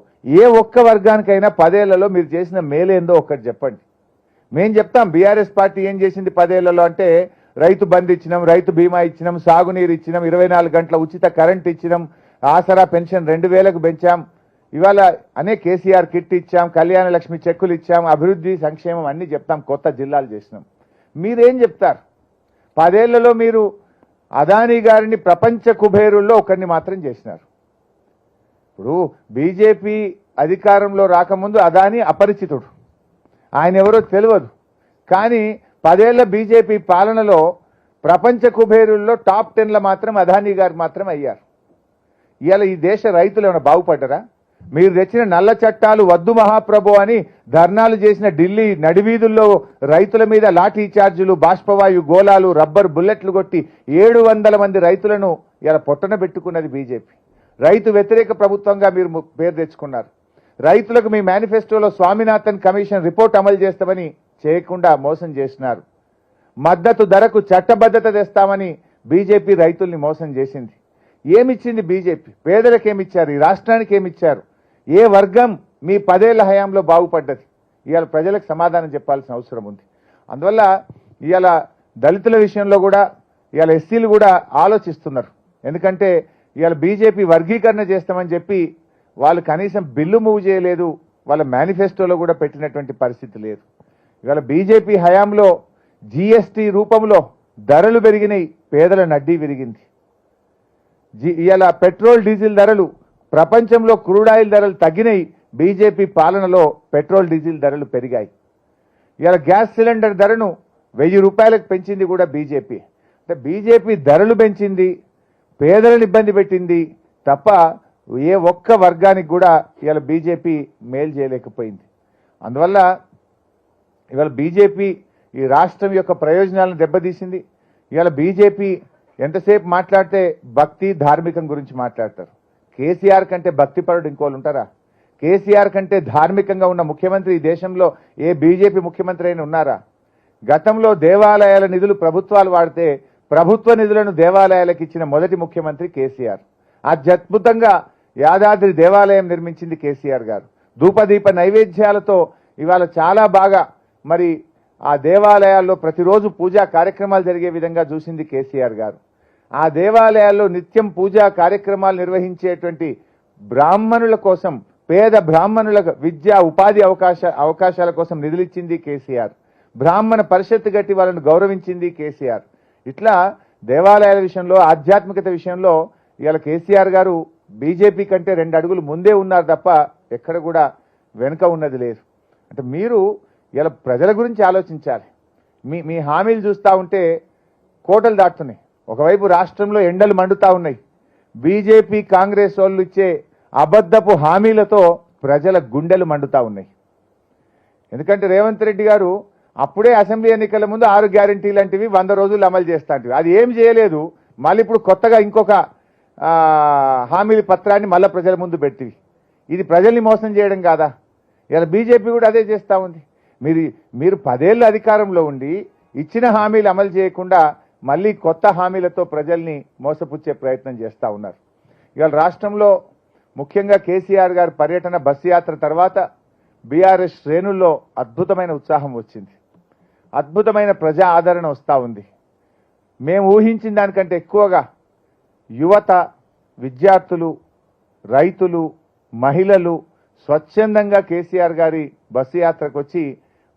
S1: ఏ ఒక్క వర్గానికైనా 10 ఏళ్లలో మీరు చేసిన మేలేందో ఒక్కటి చెప్పండి. మేం చెప్తాం బీఆర్ఎస్ పార్టీ ఏం చేసింది 10 ఏళ్లలో అంటే రైతు బంద్ ఇచ్చినాం, రైతు బీమా ఇచ్చినాం, సాగునీరు ఇచ్చినాం, 24 గంటల ఉచిత కరెంట్ ఇచ్చినాం, ఆసరా పెన్షన్ 2000కు పెంచాం, ఇవాళ అనే కేసీఆర్ కిట్ ఇచ్చాం, కళ్యాణ లక్ష్మి చెక్కులు ఇచ్చాం, అభివృద్ధి సంక్షేమం అన్ని చెప్తాం, కొత్త జిల్లాలు చేసినాం. మీరేం చెప్తారు? 10 ఏళ్లలో మీరు అదానీ గారిని ప్రపంచ కుబేరుల్లో ఒకరిని మాత్రం చేసినారు. ఇప్పుడు బీజేపీ అధికారంలో రాకముందు అదానీ అపరిచితుడు, ఆయన ఎవరో తెలియదు. కానీ 10 ఏళ్ల బీజేపీ పాలనలో ప్రపంచ కుబేరుల్లో టాప్ 10లో మాత్రం అదానీ గారు మాత్రం అయ్యారు. ఇవాళ ఈ దేశ రైతులు ఏమైనా బాగుపడ్డరా? మీరు తెచ్చిన నల్ల చట్టాలు వద్దు మహాప్రభు అని ధర్నాలు చేసిన ఢిల్లీ నడివీధుల్లో రైతుల మీద లాఠీ చార్జీలు, బాష్పవాయు గోళాలు, రబ్బర్ బుల్లెట్లు కొట్టి 700 మంది రైతులను ఇలా పొట్టన పెట్టుకున్నది బీజేపీ. రైతు వ్యతిరేక ప్రభుత్వంగా మీరు పేరు తెచ్చుకున్నారు. రైతులకు మీ మేనిఫెస్టోలో స్వామినాథన్ కమిషన్ రిపోర్ట్ అమలు చేస్తామని చేయకుండా మోసం చేసినారు. మద్దతు ధరకు చట్టబద్ధత తెస్తామని బీజేపీ రైతుల్ని మోసం చేసింది. ఏమిచ్చింది బీజేపీ? పేదలకు ఏమిచ్చారు? ఈ రాష్ట్రానికి ఏమిచ్చారు? ఏ వర్గం మీ 10 ఏళ్ల హయాంలో బాగుపడ్డది? ఇవాళ ప్రజలకు సమాధానం చెప్పాల్సిన అవసరం ఉంది. అందువల్ల ఇవాళ దళితుల విషయంలో కూడా ఇవాళ ఎస్సీలు కూడా ఆలోచిస్తున్నారు. ఎందుకంటే ఇవాళ బీజేపీ వర్గీకరణ చేస్తామని చెప్పి వాళ్ళు కనీసం బిల్లు మూవ్ చేయలేదు, వాళ్ళ మేనిఫెస్టోలో కూడా పెట్టినటువంటి పరిస్థితి లేదు. ఇవాళ బీజేపీ హయాంలో జీఎస్టీ రూపంలో ధరలు పెరిగినాయి, పేదల నడ్డీ విరిగింది. ఇవాళ పెట్రోల్ డీజిల్ ధరలు, ప్రపంచంలో క్రూడ్ ఆయిల్ ధరలు తగ్గినాయి, బీజేపీ పాలనలో పెట్రోల్ డీజిల్ ధరలు పెరిగాయి. ఇవాళ గ్యాస్ సిలిండర్ ధరను రూపాయలకు పెంచింది కూడా బీజేపీ. అంటే బీజేపీ ధరలు పెంచింది, పేదలను ఇబ్బంది పెట్టింది తప్ప ఏ ఒక్క వర్గానికి కూడా ఇవాళ బీజేపీ మేలు చేయలేకపోయింది. అందువల్ల ఇవాళ బీజేపీ ఈ రాష్ట్రం యొక్క ప్రయోజనాలను దెబ్బతీసింది. ఇవాళ బీజేపీ ఎంతసేపు మాట్లాడితే భక్తి ధార్మికం గురించి మాట్లాడతారు. కేసీఆర్ కంటే భక్తిపరుడు ఇంకోళ్ళు ఉంటారా? కేసీఆర్ కంటే ధార్మికంగా ఉన్న ముఖ్యమంత్రి ఈ దేశంలో ఏ బీజేపీ ముఖ్యమంత్రి అయినా ఉన్నారా? గతంలో దేవాలయాల నిధులు ప్రభుత్వాలు వాడితే ప్రభుత్వ నిధులను దేవాలయాలకు ఇచ్చిన మొదటి ముఖ్యమంత్రి కేసీఆర్. అత్యద్భుతంగా యాదాద్రి దేవాలయం నిర్మించింది కేసీఆర్ గారు. ధూపదీప నైవేద్యాలతో ఇవాళ చాలా బాగా మరి ఆ దేవాలయాల్లో ప్రతిరోజు పూజా కార్యక్రమాలు జరిగే విధంగా చూసింది కేసీఆర్ గారు. ఆ దేవాలయాల్లో నిత్యం పూజా కార్యక్రమాలు నిర్వహించేటువంటి బ్రాహ్మణుల కోసం, పేద బ్రాహ్మణుల విద్యా ఉపాధి అవకాశాల కోసం నిధులిచ్చింది కేసీఆర్. బ్రాహ్మణ పరిషత్తు గట్టి వాళ్ళను గౌరవించింది కేసీఆర్. ఇట్లా దేవాలయాల విషయంలో, ఆధ్యాత్మికత విషయంలో ఇవాళ కేసీఆర్ గారు బీజేపీ కంటే 2 అడుగులు ముందే ఉన్నారు తప్ప ఎక్కడ కూడా వెనుక ఉన్నది లేదు. అంటే మీరు ఇలా ప్రజల గురించి ఆలోచించాలి. మీ హామీలు చూస్తూ ఉంటే కోటలు దాటుతున్నాయి. ఒకవైపు రాష్ట్రంలో ఎండలు మండుతా ఉన్నాయి. బీజేపీ కాంగ్రెస్ వాళ్ళు ఇచ్చే అబద్ధపు హామీలతో ప్రజల గుండెలు మండుతా ఉన్నాయి. ఎందుకంటే రేవంత్ రెడ్డి గారు అప్పుడే అసెంబ్లీ ఎన్నికల ముందు 6 గ్యారెంటీలు లాంటివి 100 రోజులు అమలు చేస్తాంటివి. అది ఏం చేయలేదు. మళ్ళీ ఇప్పుడు కొత్తగా ఇంకొక హామీల పత్రాన్ని మళ్ళీ ప్రజల ముందు పెట్టివి. ఇది ప్రజల్ని మోసం చేయడం కాదా? ఇలా బీజేపీ కూడా అదే చేస్తూ ఉంది. మీరు 10 ఏళ్ళు అధికారంలో ఉండి ఇచ్చిన హామీలు అమలు చేయకుండా మళ్ళీ కొత్త హామీలతో ప్రజల్ని మోసపుచ్చే ప్రయత్నం చేస్తూ ఉన్నారు. ఇవాళ రాష్ట్రంలో ముఖ్యంగా కేసీఆర్ గారి పర్యటన బస్సు యాత్ర తర్వాత బీఆర్ఎస్ శ్రేణుల్లో అద్భుతమైన ఉత్సాహం వచ్చింది. అద్భుతమైన ప్రజా ఆదరణ వస్తూ ఉంది. మేము ఊహించిన దానికంటే ఎక్కువగా యువత, విద్యార్థులు, రైతులు, మహిళలు స్వచ్ఛందంగా కేసీఆర్ గారి బస్సు యాత్రకు వచ్చి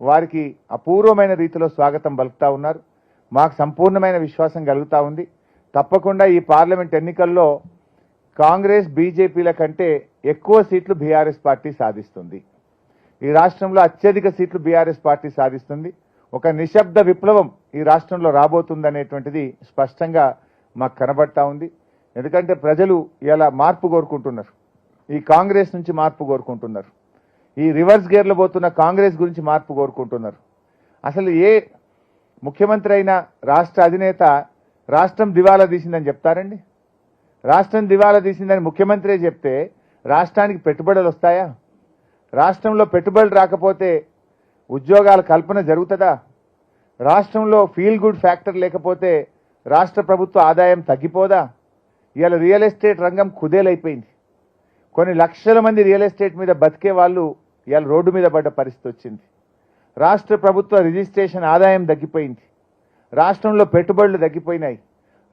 S1: వారికి అపూర్వమైన రీతిలో స్వాగతం పలుకుతా ఉన్నారు. మాకు సంపూర్ణమైన విశ్వాసం కలుగుతా ఉంది. తప్పకుండా ఈ పార్లమెంట్ ఎన్నికల్లో కాంగ్రెస్ బీజేపీల కంటే ఎక్కువ సీట్లు బీఆర్ఎస్ పార్టీ సాధిస్తుంది. ఈ రాష్ట్రంలో అత్యధిక సీట్లు బీఆర్ఎస్ పార్టీ సాధిస్తుంది. ఒక నిశ్శబ్ద విప్లవం ఈ రాష్ట్రంలో రాబోతుందనేటువంటిది స్పష్టంగా మాకు కనబడతా ఉంది. ఎందుకంటే ప్రజలు ఇలా మార్పు కోరుకుంటున్నారు. ఈ కాంగ్రెస్ నుంచి మార్పు కోరుకుంటున్నారు. ఈ రివర్స్ గేర్లో పోతున్న కాంగ్రెస్ గురించి మార్పు కోరుకుంటున్నారు. అసలు ఏ ముఖ్యమంత్రి అయినా, రాష్ట్ర అధినేత రాష్ట్రం దివాలా తీసిందని చెప్తారండి? రాష్ట్రం దివాలా తీసిందని ముఖ్యమంత్రి చెప్తే రాష్ట్రానికి పెట్టుబడులు వస్తాయా? రాష్ట్రంలో పెట్టుబడులు రాకపోతే ఉద్యోగాల కల్పన జరుగుతుందా? రాష్ట్రంలో ఫీల్ గుడ్ ఫ్యాక్టర్ లేకపోతే రాష్ట్ర ప్రభుత్వ ఆదాయం తగ్గిపోదా? ఇవాళ రియల్ ఎస్టేట్ రంగం కుదేలైపోయింది. కొన్ని లక్షల మంది రియల్ ఎస్టేట్ మీద బతికే వాళ్ళు ఇవాళ రోడ్డు మీద పడ్డ పరిస్థితి వచ్చింది. రాష్ట్ర ప్రభుత్వ రిజిస్ట్రేషన్ ఆదాయం తగ్గిపోయింది. రాష్ట్రంలో పెట్టుబడులు తగ్గిపోయినాయి.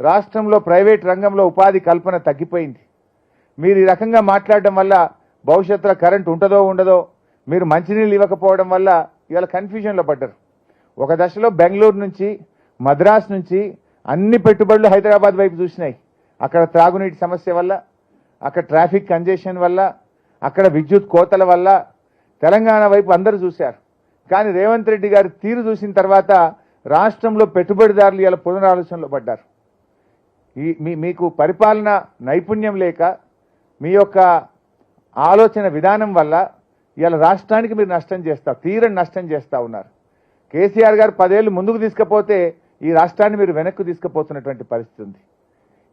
S1: రాష్ట్రంలో ప్రైవేట్ రంగంలో ఉపాధి కల్పన తగ్గిపోయింది. మీరు ఈ రకంగా మాట్లాడడం వల్ల భవిష్యత్తులో కరెంట్ ఉంటుందో ఉండదో, మీరు మంచినీళ్ళు ఇవ్వకపోవడం వల్ల ఇవాళ కన్ఫ్యూజన్లో పడ్డారు. ఒక దశలో బెంగళూరు నుంచి, మద్రాస్ నుంచి అన్ని పెట్టుబడులు హైదరాబాద్ వైపు చూసినాయి. అక్కడ త్రాగునీటి సమస్య వల్ల, అక్కడ ట్రాఫిక్ కంజెషన్ వల్ల, అక్కడ విద్యుత్ కోతల వల్ల తెలంగాణ వైపు అందరూ చూశారు. కానీ రేవంత్ రెడ్డి గారి తీరు చూసిన తర్వాత రాష్ట్రంలో పెట్టుబడిదారులు ఇలా పునరాలోచనలో పడ్డారు. మీకు పరిపాలన నైపుణ్యం లేక, మీ యొక్క ఆలోచన విధానం వల్ల ఇలా రాష్ట్రానికి మీరు నష్టం చేస్తారు, తీరని నష్టం చేస్తూ ఉన్నారు. కేసీఆర్ గారు 10 ఏళ్ళు ముందుకు తీసుకపోతే ఈ రాష్ట్రాన్ని మీరు వెనక్కు తీసుకుపోతున్నటువంటి పరిస్థితి ఉంది.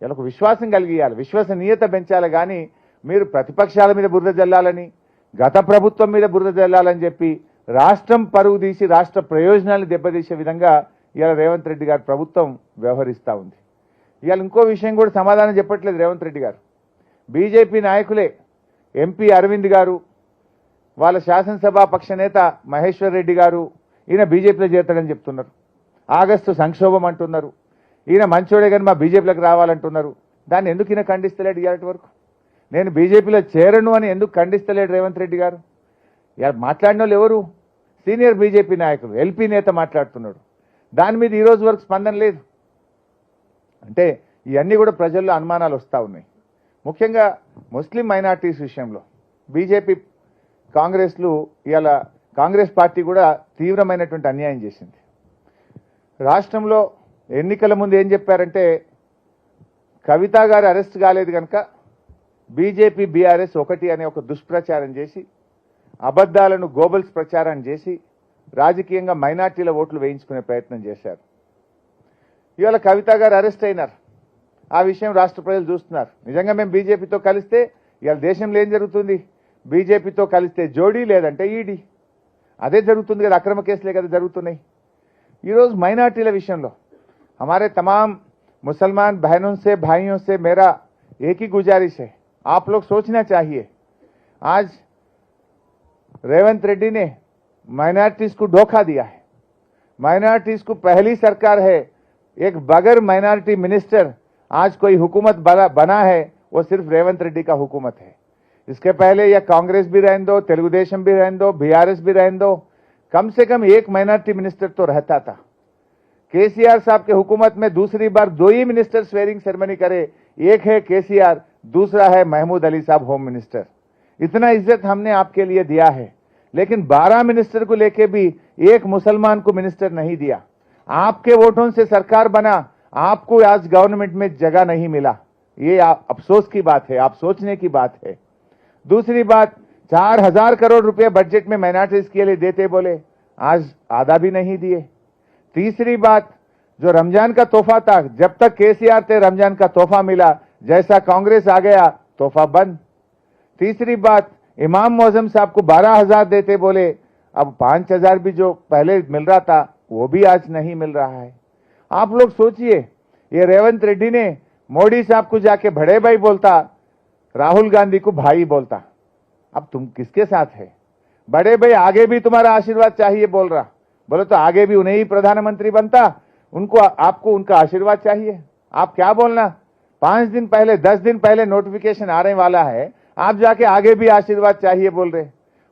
S1: ఇలా ఒక విశ్వాసం కలిగియాలి, విశ్వసనీయత పెంచాలి. కానీ మీరు ప్రతిపక్షాల మీద బురద జల్లాలని, గత ప్రభుత్వం మీద బురద జల్లాలని చెప్పి రాష్ట్రం పరువు తీసి రాష్ట్ర ప్రయోజనాలను దెబ్బతీసే విధంగా ఇవాళ రేవంత్ రెడ్డి గారు ప్రభుత్వం వ్యవహరిస్తూ ఉంది. ఇవాళ ఇంకో విషయం కూడా సమాధానం చెప్పట్లేదు రేవంత్ రెడ్డి గారు. బీజేపీ నాయకులే, ఎంపీ అరవింద్ గారు, వాళ్ళ శాసనసభా పక్ష నేత మహేశ్వర్ రెడ్డి గారు ఈయన బీజేపీలో చేరతాడని చెప్తున్నారు. ఆగస్టు సంక్షోభం అంటున్నారు. ఈయన మంచోడే కానీ మా బీజేపీలోకి రావాలంటున్నారు. దాన్ని ఎందుకు ఈయన ఖండిస్తలేడు ఇవాళ వరకు? నేను బీజేపీలో చేరను అని ఎందుకు ఖండిస్తలేడు రేవంత్ రెడ్డి గారు? మాట్లాడిన వాళ్ళు ఎవరు? సీనియర్ బీజేపీ నాయకులు, ఎల్పీ నేత మాట్లాడుతున్నాడు. దాని మీద ఈ రోజు వరకు స్పందన లేదు. అంటే ఇవన్నీ కూడా ప్రజల్లో అనుమానాలు వస్తూ ఉన్నాయి. ముఖ్యంగా ముస్లిం మైనార్టీస్ విషయంలో బీజేపీ కాంగ్రెస్లు ఇవాళ కాంగ్రెస్ పార్టీ కూడా తీవ్రమైనటువంటి అన్యాయం చేసింది. రాష్ట్రంలో ఎన్నికల ముందు ఏం చెప్పారంటే కవిత గారు అరెస్ట్ కాలేదు కనుక బీజేపీ బీఆర్ఎస్ ఒకటి అనే ఒక దుష్ప్రచారం చేసి అబద్ధాలను గోబల్స్ ప్రచారం చేసి రాజకీయంగా మైనార్టీల ఓట్లు వేయించుకునే ప్రయత్నం చేశారు. ఇవాళ కవిత గారు అరెస్ట్ అయినారు. ఆ విషయం రాష్ట్ర ప్రజలు చూస్తున్నారు. నిజంగా మేము బీజేపీతో కలిస్తే ఇవాళ దేశంలో ఏం జరుగుతుంది? బీజేపీతో కలిస్తే జోడీ లేదంటే ఈడీ. అదే జరుగుతుంది కదా, అక్రమ కేసులే కదా జరుగుతున్నాయి. ఈరోజు మైనార్టీల విషయంలో हमारे तमाम मुसलमान बहनों से भाइयों से मेरा एक ही गुजारिश है, आप लोग सोचना चाहिए। आज रेवंत रेड्डी ने माइनॉरिटीज को धोखा दिया है। माइनॉरिटीज को पहली सरकार है, एक बगैर माइनॉरिटी मिनिस्टर आज कोई हुकूमत बना है, वो सिर्फ रेवंत रेड्डी का हुकूमत है। इसके पहले या कांग्रेस भी रहने दो, तेलुगुदेशम भी रहने दो, बीआरएस भी रहने दो, कम से कम एक माइनॉरिटी मिनिस्टर तो रहता था। केसीआर साहब के हुकूमत में दूसरी बार दो ही मिनिस्टर स्वेरिंग सेरेमनी करे, एक है केसीआर, दूसरा है महमूद अली साहब होम मिनिस्टर। इतना इज्जत हमने आपके लिए दिया है, लेकिन 12 मिनिस्टर को लेके भी एक मुसलमान को मिनिस्टर नहीं दिया। आपके वोटों से सरकार बना, आपको आज गवर्नमेंट में जगह नहीं मिला। ये अफसोस की बात है, आप सोचने की बात है। दूसरी बात, 4000 करोड़ रुपए बजट में माइनॉरिटीज के लिए देते बोले, आज आधा भी नहीं दिए। तीसरी बात, जो रमजान का तोहफा था, जब तक केसीआर थे रमजान का तोहफा मिला, जैसा कांग्रेस आ गया तोहफा बंद। तीसरी बात, इमाम मौजम साहब को 12,000 देते बोले, अब 5,000 भी जो पहले मिल रहा था वो भी आज नहीं मिल रहा है। आप लोग सोचिए, ये रेवंत रेड्डी ने मोदी साहब को जाके बड़े भाई बोलता, राहुल गांधी को भाई बोलता। अब तुम किसके साथ है? बड़े भाई आगे भी तुम्हारा आशीर्वाद चाहिए बोल रहा, बोले तो आगे भी उन्हें ही प्रधानमंत्री बनता, उनको आपको उनका आशीर्वाद चाहिए। आप क्या बोलना, 5 दिन पहले 10 दिन पहले नोटिफिकेशन आने वाला है, आप जाके आगे भी आशीर्वाद चाहिए बोल रहे।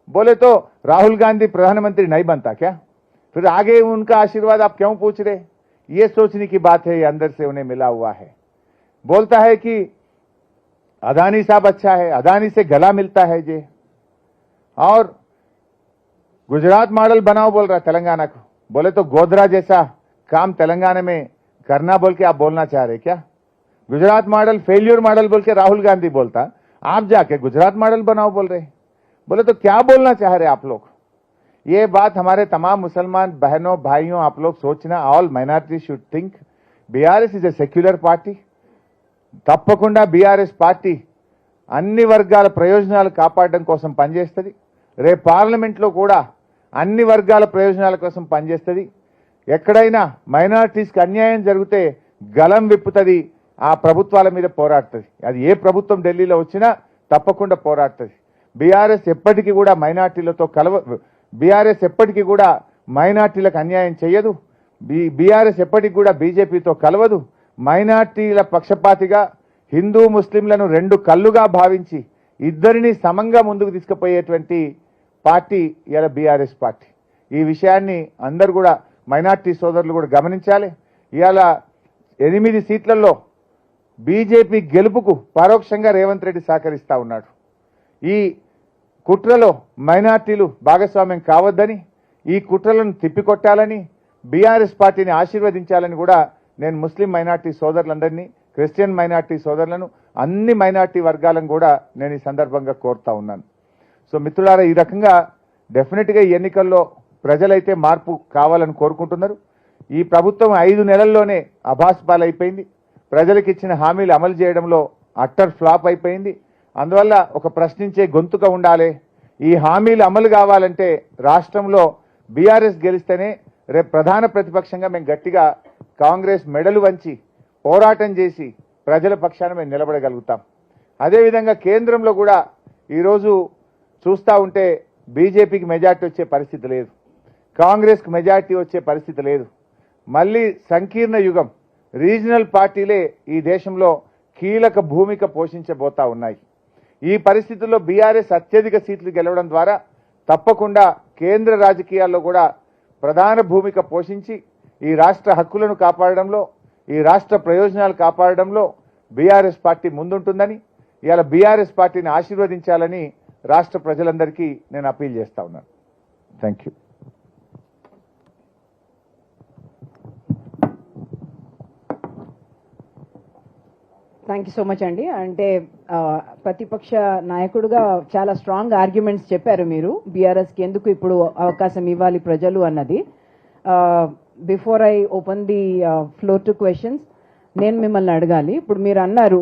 S1: बोले तो राहुल गांधी प्रधानमंत्री नहीं बनता क्या? फिर आगे उनका आशीर्वाद आप क्यों पूछ रहे? ये सोचने की बात है, ये अंदर से उन्हें मिला हुआ है। बोलता है कि अदानी साहब अच्छा है, अदानी से गला मिलता है जे, और गुजरात मॉडल बनाओ बोल रहा तेलंगाना को। बोले तो गोधरा जैसा काम तेलंगाना में करना बोल के आप बोलना चाह रहे क्या? गुजरात मॉडल फेल्यूर मॉडल बोल के राहुल गांधी बोलता, आप जाके गुजरात मॉडल बनाओ बोल रहे। बोले तो क्या बोलना चाह रहे आप लोग? ये बात हमारे तमाम मुसलमान बहनों भाइयों आप लोग सोचना, all minority should think. BRS is a secular party. తప్పకుండా బీఆర్ఎస్ పార్టీ అన్ని వర్గాల ప్రయోజనాలు కాపాడడం కోసం పనిచేస్తుంది. రేపు పార్లమెంట్లో కూడా అన్ని వర్గాల ప్రయోజనాల కోసం పనిచేస్తుంది. ఎక్కడైనా మైనారిటీస్కి అన్యాయం జరిగితే గలం విప్పుతుంది, ఆ ప్రభుత్వాల మీద పోరాడుతుంది. అది ఏ ప్రభుత్వం ఢిల్లీలో వచ్చినా తప్పకుండా పోరాడుతుంది. బీఆర్ఎస్ ఎప్పటికీ కూడా బీఆర్ఎస్ ఎప్పటికీ కూడా మైనారిటీలకు అన్యాయం చేయదు. బీఆర్ఎస్ ఎప్పటికీ కూడా బీజేపీతో కలవదు. మైనార్టీల పక్షపాతిగా హిందూ ముస్లింలను 2 కళ్ళుగా భావించి ఇద్దరిని సమంగా ముందుకు తీసుకుపోయేటువంటి పార్టీ ఇలా బీఆర్ఎస్ పార్టీ. ఈ విషయాన్ని అందరూ కూడా మైనార్టీ సోదరులు కూడా గమనించాలి. ఇవాళ 8 సీట్లలో బీజేపీ గెలుపుకు పరోక్షంగా రేవంత్ రెడ్డి సహకరిస్తా ఉన్నాడు. ఈ కుట్రలో మైనార్టీలు భాగస్వామ్యం కావద్దని, ఈ కుట్రలను తిప్పికొట్టాలని, బీఆర్ఎస్ పార్టీని ఆశీర్వదించాలని కూడా నేను ముస్లిం మైనార్టీ సోదరులందరినీ, క్రిస్టియన్ మైనార్టీ సోదరులను, అన్ని మైనార్టీ వర్గాలను కూడా నేను ఈ సందర్భంగా కోరుతా ఉన్నాను. సో మిత్రులారా, ఈ రకంగా డెఫినెట్గా ఈ ఎన్నికల్లో ప్రజలైతే మార్పు కావాలని కోరుకుంటున్నారు. ఈ ప్రభుత్వం 5 నెలల్లోనే అభాస్పాలైపోయింది. ప్రజలకు ఇచ్చిన హామీలు అమలు చేయడంలో అట్టర్ ఫ్లాప్ అయిపోయింది. అందువల్ల ఒక ప్రశ్నించే గొంతుగా ఉండాలి. ఈ హామీలు అమలు కావాలంటే రాష్ట్రంలో బీఆర్ఎస్ గెలిస్తేనే రేపు ప్రధాన ప్రతిపక్షంగా మేము గట్టిగా కాంగ్రెస్ మెడలు వంచి పోరాటం చేసి ప్రజల పక్షాన మేము నిలబడగలుగుతాం. అదేవిధంగా కేంద్రంలో కూడా ఈరోజు చూస్తూ ఉంటే బీజేపీకి మెజార్టీ వచ్చే పరిస్థితి లేదు, కాంగ్రెస్కి మెజార్టీ వచ్చే పరిస్థితి లేదు. మళ్ళీ సంకీర్ణ యుగం, రీజనల్ పార్టీలే ఈ దేశంలో కీలక భూమిక పోషించబోతా ఉన్నాయి. ఈ పరిస్థితుల్లో బీఆర్ఎస్ అత్యధిక సీట్లు గెలవడం ద్వారా తప్పకుండా కేంద్ర రాజకీయాల్లో కూడా ప్రధాన భూమిక పోషించి ఈ రాష్ట్ర హక్కులను కాపాడడంలో, ఈ రాష్ట్ర ప్రయోజనాలు కాపాడడంలో బీఆర్ఎస్ పార్టీ ముందుంటుందని, ఇవాళ బీఆర్ఎస్ పార్టీని ఆశీర్వదించాలని రాష్ట్ర ప్రజలందరికీ నేను అపీల్ చేస్తా ఉన్నాను. Thank you.
S2: Thank you so much అండి. అంటే ప్రతిపక్ష నాయకుడుగా చాలా స్ట్రాంగ్ ఆర్గ్యుమెంట్స్ చెప్పారు మీరు, బీఆర్ఎస్కి ఎందుకు ఇప్పుడు అవకాశం ఇవ్వాలి ప్రజలు అన్నది. Before I open the floor to questions, నేను మిమ్మల్ని అడగాలి. ఇప్పుడు మీరు అన్నారు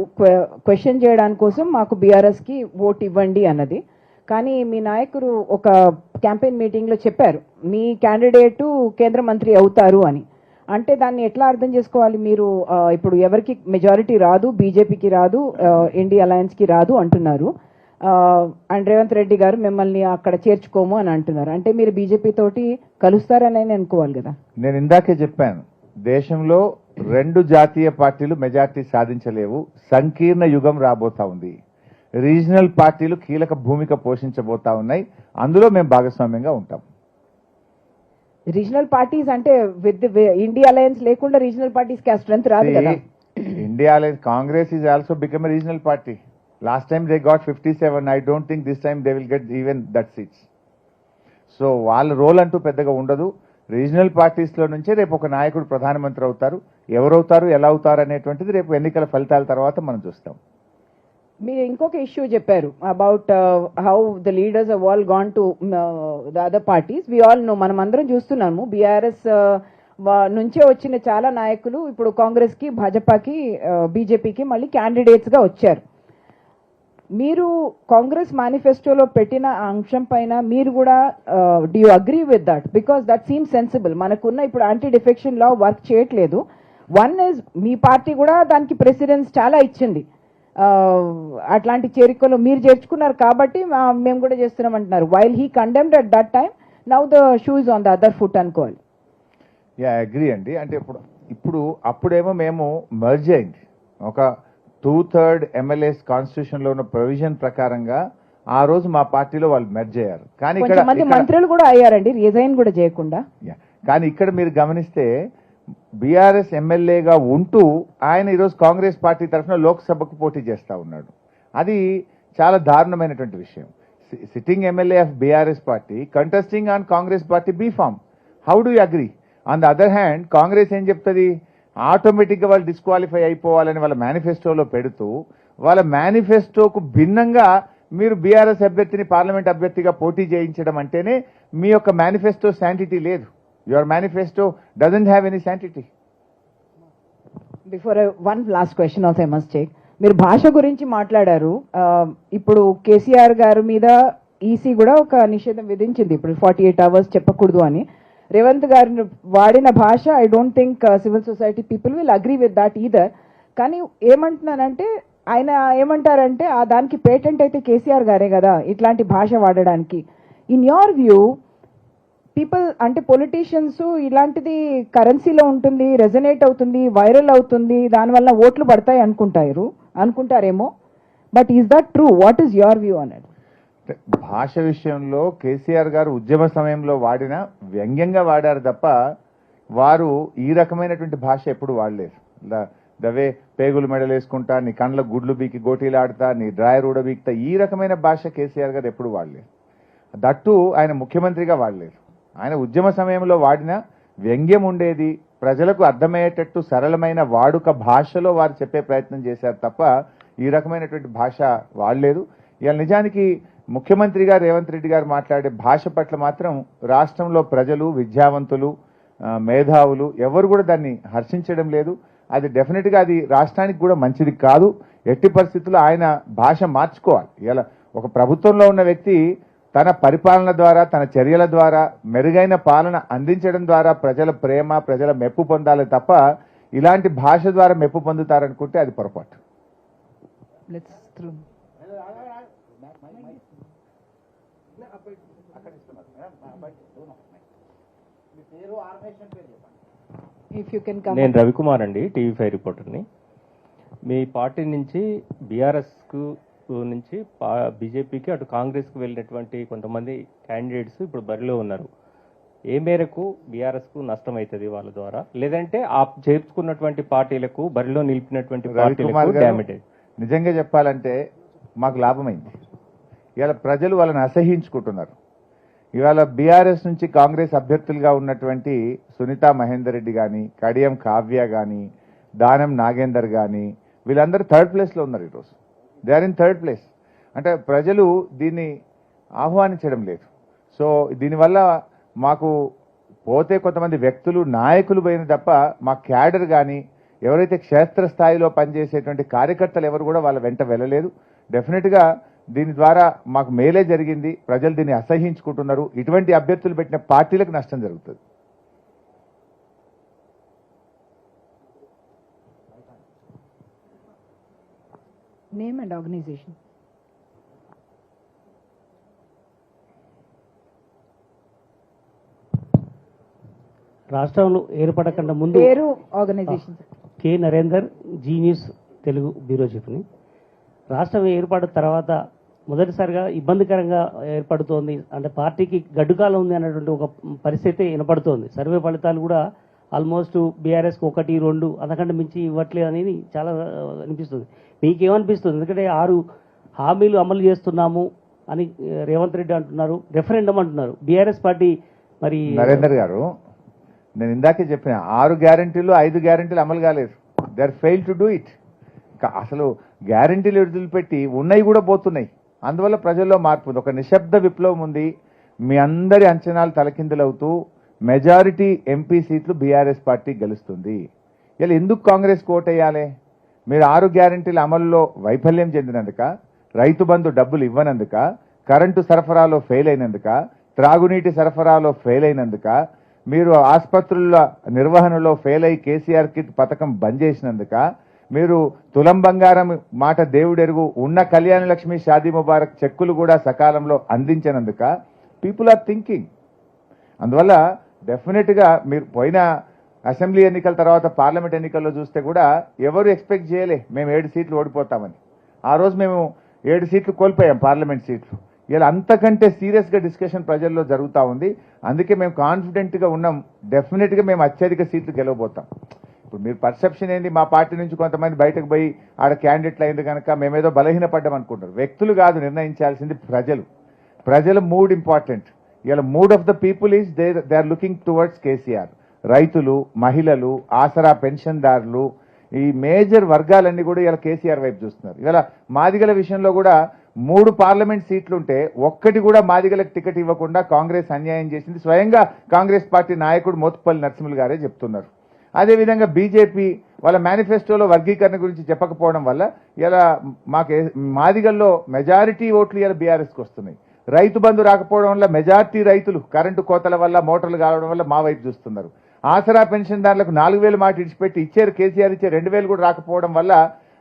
S2: క్వశ్చన్ చేయడానికి కోసం మాకు బీఆర్ఎస్కి ఓట్ ఇవ్వండి అన్నది, కానీ మీ నాయకుడు ఒక క్యాంపెయిన్ మీటింగ్లో చెప్పారు మీ క్యాండిడేటు కేంద్ర మంత్రి అవుతారు అని. అంటే దాన్ని ఎట్లా అర్థం చేసుకోవాలి మీరు? ఇప్పుడు ఎవరికి మెజారిటీ రాదు, బీజేపీకి రాదు, ఇండియా అలయన్స్కి రాదు అంటున్నారు, అండ్ రేవంత్ రెడ్డి గారు మిమ్మల్ని అక్కడ చేర్చుకోము అని అంటున్నారు. అంటే మీరు బీజేపీ తోటి కలుస్తారని అనుకోవాలి కదా.
S1: నేను ఇందాకే చెప్పాను, దేశంలో 2 జాతీయ పార్టీలు మెజార్టీ సాధించలేవు, సంకీర్ణ యుగం రాబోతా ఉంది, రీజనల్ పార్టీలు కీలక భూమిక పోషించబోతా ఉన్నాయి, అందులో మేము భాగస్వామ్యంగా ఉంటాం.
S2: రీజనల్ పార్టీస్ అంటే విత్ ఇండియా అలయన్స్ లేకుండా రీజనల్ పార్టీస్ కి ఆ స్ట్రెంత్ రాదు కదా.
S1: India alliance, Congress is also become a regional party. Last time they got 57. I don't think this time they will get even that seats. So వాళ్ళ role అంటూ పెద్దగా ఉండదు. Regional parties లో నుంచే రేపు ఒక నాయకుడు ప్రధానమంత్రి అవుతారు. ఎవరవుతారు, ఎలా అవుతారు అనేటువంటిది రేపు ఎన్నికల ఫలితాల తర్వాత మనం చూస్తాం.
S2: మీరు ఇంకొక ఇష్యూ చెప్పారు about how the leaders of all gone to the other parties. We all know, మనం అందరం చూస్తున్నాము, బీఆర్ఎస్ నుంచే వచ్చిన చాలా నాయకులు ఇప్పుడు కాంగ్రెస్ కి, భాజపాకి, బీజేపీకి మళ్ళీ క్యాండిడేట్స్ గా వచ్చారు. మీరు కాంగ్రెస్ మేనిఫెస్టోలో పెట్టిన అంశం పైన మీరు కూడా do you agree with that? Because that seem sensible. మనకున్న ఇప్పుడు యాంటీ డిఫెక్షన్ లా వర్క్ చేయట్లేదు. వన్ ఇస్ మీ పార్టీ కూడా దానికి ప్రెసిడెన్స్ చాలా ఇచ్చింది, అట్లాంటి చేరికలు మీరు చేర్చుకున్నారు కాబట్టి మేము కూడా చేస్తున్నాం అంటున్నారు. While he condemned at that time, now the shoe is on the other foot అనుకోవాలి.
S1: యా, అగ్రీ అండి. అంటే ఇప్పుడు అప్పుడేమో మేము మర్జ్ అయింది, ఒక 2/3 ఎమ్మెల్యేస్ కాన్స్టిట్యూషన్ లో ఉన్న ప్రొవిజన్ ప్రకారంగా ఆ రోజు మా పార్టీలో వాళ్ళు మెర్జ్ అయ్యారు. కానీ
S2: కొంతమంది మంత్రులు కూడా అయ్యారండి రిజైన్ కూడా చేయకుండా.
S1: కానీ ఇక్కడ మీరు గమనిస్తే బీఆర్ఎస్ ఎమ్మెల్యేగా ఉంటూ ఆయన ఈరోజు కాంగ్రెస్ పార్టీ తరఫున లోక్సభకు పోటీ చేస్తా ఉన్నాడు. అది చాలా దారుణమైనటువంటి విషయం. Sitting MLA of BRS party contesting on Congress party B form. How do you agree? On the other hand Congress ఏం చెప్తుంది, ఆటోమేటిక్గా వాళ్ళు డిస్క్వాలిఫై అయిపోవాలని వాళ్ళ మేనిఫెస్టోలో పెడుతూ, వాళ్ళ మేనిఫెస్టోకు భిన్నంగా మీరు బీఆర్ఎస్ అభ్యర్థిని పార్లమెంట్ అభ్యర్థిగా పోటీ చేయించడం అంటేనే మీ యొక్క మేనిఫెస్టో శాంటిటీ లేదు. Your manifesto doesn't have any sanctity.
S2: Before one last question also I must take. మీరు భాష గురించి మాట్లాడారు. ఇప్పుడు కేసీఆర్ గారి మీద ఈసీ కూడా ఒక నిషేధం విధించింది, ఇప్పుడు 48 hours చెప్పకూడదు అని. రేవంత్ గారిని వాడిన భాష I don't think civil society people will agree with that either. కానీ ఏమంటున్నానంటే ఆయన ఏమంటారంటే దానికి పేటెంట్ అయితే కేసీఆర్ గారే కదా ఇట్లాంటి భాష వాడడానికి. ఇన్ యోర్ వ్యూ పీపుల్ అంటే పొలిటీషియన్స్ ఇలాంటిది కరెన్సీలో ఉంటుంది, రెజనేట్ అవుతుంది, వైరల్ అవుతుంది, దానివల్ల ఓట్లు పడతాయి అనుకుంటారేమో. But is that true? What is your view అన్నది?
S1: భాష విషయంలో కేసీఆర్ గారు ఉద్యమ సమయంలో వాడిన వ్యంగ్యంగా వాడారు తప్ప వారు ఈ రకమైనటువంటి భాష ఎప్పుడు వాడలేరు. దవే పేగులు మెడలు వేసుకుంటా, నీ కండ్ల గుడ్లు బీకి గోటీలాడుతా, నీ డ్రాయర్ ఊడబీక్తా, ఈ రకమైన భాష కేసీఆర్ గారు ఎప్పుడు వాడలేరు. దట్టు ఆయన ముఖ్యమంత్రిగా వాడలేరు. ఆయన ఉద్యమ సమయంలో వాడిన వ్యంగ్యం ఉండేది, ప్రజలకు అర్థమయ్యేటట్టు సరళమైన వాడుక భాషలో వారు చెప్పే ప్రయత్నం చేశారు తప్ప ఈ రకమైనటువంటి భాష వాడలేదు. ఇవాళ నిజానికి ముఖ్యమంత్రిగా రేవంత్ రెడ్డి గారు మాట్లాడే భాష పట్ల మాత్రం రాష్ట్రంలో ప్రజలు, విద్యావంతులు, మేధావులు ఎవరు కూడా దాన్ని హర్షించడం లేదు. అది డెఫినెట్గా అది రాష్ట్రానికి కూడా మంచిది కాదు. ఎట్టి పరిస్థితుల్లో ఆయన భాష మార్చుకోవాలి. ఇలా ఒక ప్రభుత్వంలో ఉన్న వ్యక్తి తన పరిపాలన ద్వారా, తన చర్యల ద్వారా మెరుగైన పాలన అందించడం ద్వారా ప్రజల ప్రేమ, ప్రజల మెప్పు పొందాలి తప్ప ఇలాంటి భాష ద్వారా మెప్పు పొందుతారనుకుంటే అది పొరపాటు.
S3: నేను రవికుమార్ అండి, టీవీ5 రిపోర్టర్ని. మీ పార్టీ నుంచి బీఆర్ఎస్కు నుంచి బీజేపీకి అటు కాంగ్రెస్కు వెళ్ళినటువంటి కొంతమంది క్యాండిడేట్స్ ఇప్పుడు బరిలో ఉన్నారు. ఏ మేరకు బీఆర్ఎస్కు నష్టం అవుతుంది వాళ్ళ ద్వారా, లేదంటే ఆ చేర్చుకున్నటువంటి పార్టీలకు, బరిలో నిలిపినటువంటి పార్టీలకు డ్యామేజ్?
S1: నిజంగా చెప్పాలంటే మాకు లాభమైంది. ఇవాళ ప్రజలు వాళ్ళని అసహించుకుంటున్నారు. ఇవాళ బీఆర్ఎస్ నుంచి కాంగ్రెస్ అభ్యర్థులుగా ఉన్నటువంటి సునీతా మహేందర్ రెడ్డి కానీ, కడియం కావ్య కానీ, దానం నాగేందర్ కానీ, వీళ్ళందరూ థర్డ్ ప్లేస్లో ఉన్నారు ఈరోజు. They are in third place. అంటే ప్రజలు దీన్ని ఆహ్వానించడం లేదు. సో దీనివల్ల మాకు పోతే కొంతమంది వ్యక్తులు నాయకులు పోయిన తప్ప మా క్యాడర్ కానీ ఎవరైతే క్షేత్రస్థాయిలో పనిచేసేటువంటి కార్యకర్తలు ఎవరు కూడా వాళ్ళ వెంట వెళ్ళలేదు. డెఫినెట్గా దీని ద్వారా మాకు మేలే జరిగింది. ప్రజలు దీన్ని అసహించుకుంటున్నారు. ఇటువంటి అభ్యర్థులు పెట్టిన పార్టీలకు నష్టం జరుగుతుంది.
S2: Name and organization.
S4: రాష్ట్రంలో ఏర్పడకుండా ముందు
S2: పేరు, organization.
S4: K Narender, Zee News Telugu bureau చీఫ్ని. రాష్ట్రం ఏర్పడిన తర్వాత మొదటిసారిగా ఇబ్బందికరంగా ఏర్పడుతోంది, అంటే పార్టీకి గడ్డుకాలం ఉంది అన్నటువంటి ఒక పరిస్థితి వినపడుతోంది. సర్వే ఫలితాలు కూడా ఆల్మోస్ట్ బీఆర్ఎస్కి 1, 2 అంతకంటే మించి ఇవ్వట్లేదు అనేది చాలా అనిపిస్తుంది. మీకేమనిపిస్తుంది? ఎందుకంటే 6 హామీలు అమలు చేస్తున్నాము అని రేవంత్ రెడ్డి అంటున్నారు, రెఫరెండం అంటున్నారు. బీఆర్ఎస్ పార్టీ మరి
S1: నరేందర్ గారు, నేను ఇందాకే చెప్పిన 6 గ్యారంటీలు 5 గ్యారంటీలు అమలు కాలేదు. They are fail to do it. అసలు గ్యారంటీలు వదిలిపెట్టి ఉన్నాయి కూడా పోతున్నాయి. అందువల్ల ప్రజల్లో మార్పు ఉంది. ఒక నిశ్శబ్ద విప్లవం ఉంది. మీ అందరి అంచనాలు తలకిందులవుతూ మెజారిటీ ఎంపీ సీట్లు బీఆర్ఎస్ పార్టీ గెలుస్తుంది. ఇలా ఎందుకు కాంగ్రెస్ కోటేయాలి? మీరు 6 గ్యారంటీల అమలులో వైఫల్యం చెందినందుక, రైతు బంధు డబ్బులు ఇవ్వనందుక, కరెంటు సరఫరాలో ఫెయిల్ అయినందుక, త్రాగునీటి సరఫరాలో ఫెయిల్ అయినందుక, మీరు ఆసుపత్రుల నిర్వహణలో ఫెయిల్ అయి కేసీఆర్ కిట్ పథకం బంద్ చేసినందుక, మీరు తులం బంగారం మాట దేవుడెరుగు ఉన్న కళ్యాణ లక్ష్మి షాదీ ముబారక్ చెక్కులు కూడా సకాలంలో అందించినందుక పీపుల్ ఆర్ థింకింగ్. అందువల్ల డెఫినెట్గా మీరు పోయిన అసెంబ్లీ ఎన్నికల తర్వాత పార్లమెంట్ ఎన్నికల్లో చూస్తే కూడా ఎవరు ఎక్స్పెక్ట్ చేయలే మేము 7 సీట్లు ఓడిపోతామని. ఆ రోజు మేము 7 సీట్లు కోల్పోయాం పార్లమెంట్ సీట్లు. ఇలా అంతకంటే సీరియస్గా డిస్కషన్ ప్రజల్లో జరుగుతూ ఉంది. అందుకే మేము కాన్ఫిడెంట్గా ఉన్నాం, డెఫినెట్గా మేము అత్యధిక సీట్లు గెలవబోతాం. ఇప్పుడు మీరు పర్సెప్షన్ ఏంది? మా పార్టీ నుంచి కొంతమంది బయటకు పోయి ఆడ క్యాండిడేట్లు అయింది కనుక మేమేదో బలహీనపడ్డాం అనుకుంటారు. వ్యక్తులు కాదు నిర్ణయించాల్సింది ప్రజలు. ప్రజల మూడ్ ఇంపార్టెంట్. ఇలా mood of the people is they are looking towards KCR. రైతులు, మహిళలు, ఆసరా పెన్షన్దారులు, ఈ మేజర్ వర్గాలన్నీ కూడా ఇలా కేసీఆర్ వైపు చూస్తున్నారు. ఇలా మాదిగల విషయంలో కూడా 3 పార్లమెంట్ సీట్లుంటే ఒక్కటి కూడా మాదిగలకు టికెట్ ఇవ్వకుండా కాంగ్రెస్ అన్యాయం చేసింది. స్వయంగా కాంగ్రెస్ పార్టీ నాయకుడు మోత్కుపల్లి నరసింహులు గారే చెప్తున్నారు. అదేవిధంగా బీజేపీ వాళ్ళ మేనిఫెస్టోలో వర్గీకరణ గురించి చెప్పకపోవడం వల్ల ఇలా మాకు మాదిగల్లో మెజారిటీ ఓట్లు ఇలా బీఆర్ఎస్కి వస్తున్నాయి. రైతు బంధు రాకపోవడం వల్ల మెజారిటీ రైతులు కరెంటు కోతల వల్ల, మోటార్లు కావడం వల్ల మా వైపు చూస్తున్నారు. ఆసరా పెన్షన్దారులకు 4,000 మాట ఇచ్చిపెట్టి ఇచ్చారు, కేసీఆర్ ఇచ్చే 2,000 కూడా రాకపోవడం వల్ల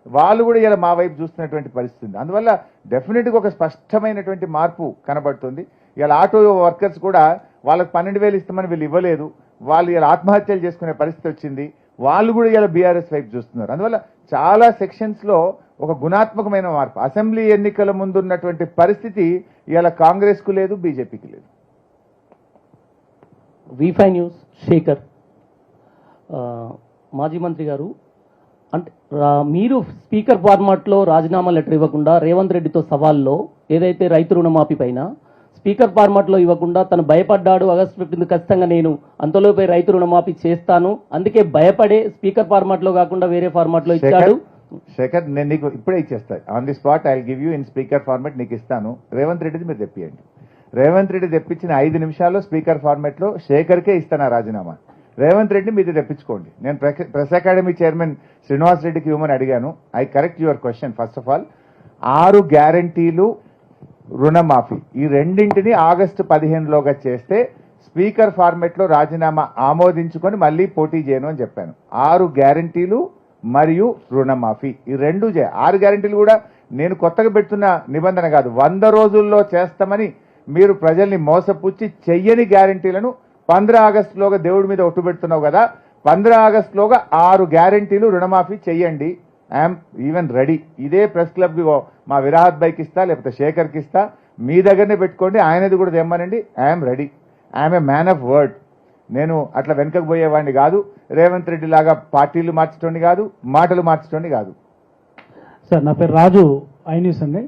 S1: వాళ్ళు కూడా ఇలా మా వైపు చూస్తున్నటువంటి పరిస్థితి. అందువల్ల డెఫినెట్గా ఒక స్పష్టమైనటువంటి మార్పు కనబడుతుంది. ఇలా ఆటో వర్కర్స్ కూడా వాళ్ళకి 12,000 ఇస్తామని వీళ్ళు ఇవ్వలేదు, వాళ్ళు ఇలా ఆత్మహత్యలు చేసుకునే పరిస్థితి వచ్చింది. వాళ్ళు కూడా ఇలా బీఆర్ఎస్ వైపు చూస్తున్నారు. అందువల్ల చాలా సెక్షన్స్లో ఒక గుణాత్మకమైన మార్పు. అసెంబ్లీ ఎన్నికల ముందు ఉన్నటువంటి పరిస్థితి ఇలా కాంగ్రెస్కు లేదు, బీజేపీకి లేదు.
S4: V5 news Shekhar. మాజీ మంత్రి గారు, అంటే మీరు స్పీకర్ ఫార్మాట్లో రాజీనామా లెటర్ ఇవ్వకుండా రేవంత్ రెడ్డితో సవాల్లో ఏదైతే రైతు రుణమాఫీ పైన స్పీకర్ ఫార్మాట్లో ఇవ్వకుండా తను భయపడ్డాడు, ఆగస్టు 15 ఖచ్చితంగా నేను అంతలోపే రైతు రుణమాఫీ చేస్తాను, అందుకే భయపడే స్పీకర్ ఫార్మాట్లో కాకుండా వేరే ఫార్మాట్లో ఇచ్చాడు.
S1: శేఖర్, నేను నీకు ఇప్పుడే ఇచ్చేస్తాను. On the spot I give you in speaker format నీకు ఇస్తాను. రేవంత్ రెడ్డిది మీరు తెప్పియండి. రేవంత్ రెడ్డి తెప్పించిన 5 నిమిషాల్లో స్పీకర్ ఫార్మాట్లో శేఖర్కే ఇస్తాను రాజీనామా. రేవంత్ రెడ్డి మీరు తెప్పించుకోండి. నేను ప్రెస్ అకాడమీ చైర్మన్ శ్రీనివాస్ రెడ్డికి ఇవ్వమని అడిగాను. I correct your question. First of all 6 గ్యారంటీలు, రుణమాఫీ, ఈ రెండింటిని ఆగస్టు 15లోగా చేస్తే స్పీకర్ ఫార్మాట్లో రాజీనామా ఆమోదించుకొని మళ్ళీ పోటీ చేయను అని చెప్పాను. 6 గ్యారంటీలు మరియు రుణమాఫీ ఈ 2 6 గ్యారంటీలు కూడా నేను కొత్తగా పెడుతున్న నిబంధన కాదు. 100 రోజుల్లో చేస్తామని మీరు ప్రజల్ని మోసపుచ్చి చెయ్యని గ్యారంటీలను 15 ఆగస్టులోగా దేవుడి మీద ఒట్టు పెడుతున్నావు కదా, 15 ఆగస్టులోగా 6 గ్యారంటీలు రుణమాఫీ చెయ్యండి. I'm even ready. ఇదే ప్రెస్ క్లబ్కి మా విరాహత్ బైక్ ఇస్తా, లేకపోతే శేఖర్కి ఇస్తా, మీ దగ్గరనే పెట్టుకోండి, ఆయనది కూడా తెమ్మనండి. I'm ready. I'm a man of word. నేను అట్లా వెనుకకు పోయేవాడిని కాదు. రేవంత్ రెడ్డి లాగా పార్టీలు మార్చటోని కాదు, మాటలు మార్చటోని కాదు.
S5: సార్, నా పేరు రాజు, ఐ న్యూస్ అండి.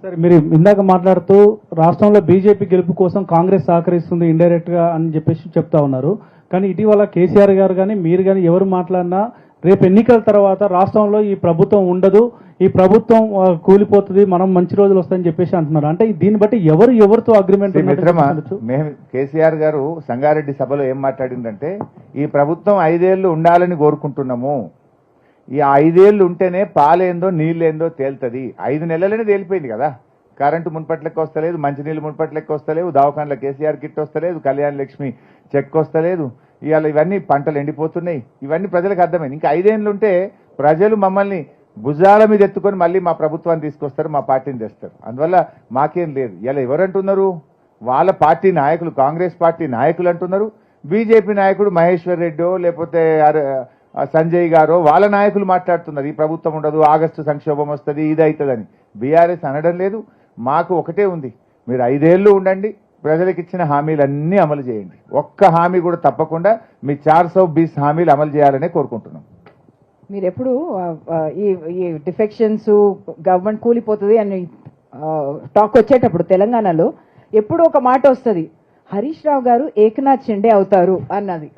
S5: సార్, మీరు ఇందాక మాట్లాడుతూ రాష్ట్రంలో బీజేపీ గెలుపు కోసం కాంగ్రెస్ సహకరిస్తుంది ఇండైరెక్ట్ గా అని చెప్పేసి చెప్తా ఉన్నారు. కానీ ఇటీవల కేసీఆర్ గారు కానీ మీరు కానీ ఎవరు మాట్లాడినా రేపు ఎన్నికల తర్వాత రాష్ట్రంలో ఈ ప్రభుత్వం ఉండదు, ఈ ప్రభుత్వం కూలిపోతుంది, మనం మంచి రోజులు వస్తాయని చెప్పేసి అంటున్నారు. అంటే దీన్ని బట్టి ఎవరితో అగ్రిమెంట్
S1: మిత్రమా, మేము కేసీఆర్ గారు సంగారెడ్డి సభలో ఏం మాట్లాడిందంటే ఈ ప్రభుత్వం 5 ఏళ్లు ఉండాలని కోరుకుంటున్నాము. ఈ 5 ఏళ్లు ఉంటేనే పాలేందో నీళ్ళేందో తేలుతుంది. 5 నెలలనే తేలిపోయింది కదా. కరెంటు మున్పట్లెక్క వస్తలేదు, మంచినీళ్ళు మున్పట్లెక్క వస్తలేవు, దవాఖాన్ల కేసీఆర్ కిట్ వస్తలేదు, కళ్యాణ లక్ష్మి చెక్ వస్తలేదు, ఇవాళ ఇవన్నీ పంటలు ఎండిపోతున్నాయి. ఇవన్నీ ప్రజలకు అర్థమైంది. ఇంకా 5 ఏళ్ళు ఉంటే ప్రజలు మమ్మల్ని భుజాల మీద ఎత్తుకొని మళ్ళీ మా ప్రభుత్వాన్ని తీసుకొస్తారు, మా పార్టీని తెస్తారు. అందువల్ల మాకేం లేదు. ఇలా ఎవరంటున్నారు? వాళ్ళ పార్టీ నాయకులు, కాంగ్రెస్ పార్టీ నాయకులు అంటున్నారు. బీజేపీ నాయకుడు మహేశ్వర్ రెడ్డో లేకపోతే సంజయ్ గారో వాళ్ళ నాయకులు మాట్లాడుతున్నారు ఈ ప్రభుత్వం ఉండదు, ఆగస్టు సంక్షోభం వస్తుంది, ఇది అవుతుందని. బీఆర్ఎస్ అనడం లేదు. మాకు ఒకటే ఉంది, మీరు 5 ఏళ్ళు ఉండండి, ప్రజలకు ఇచ్చిన హామీలన్నీ అమలు చేయండి. ఒక్క హామీ కూడా తప్పకుండా మీ 420 హామీలు అమలు చేయాలనే కోరుకుంటున్నాం.
S2: మీరు ఎప్పుడు ఈ డిఫెక్షన్స్ గవర్నమెంట్ కూలిపోతుంది అని టాక్ వచ్చేటప్పుడు తెలంగాణలో ఎప్పుడు ఒక మాట వస్తుంది, హరీష్ రావు గారు ఏకనాథ్ షిండే అవుతారు అన్నది.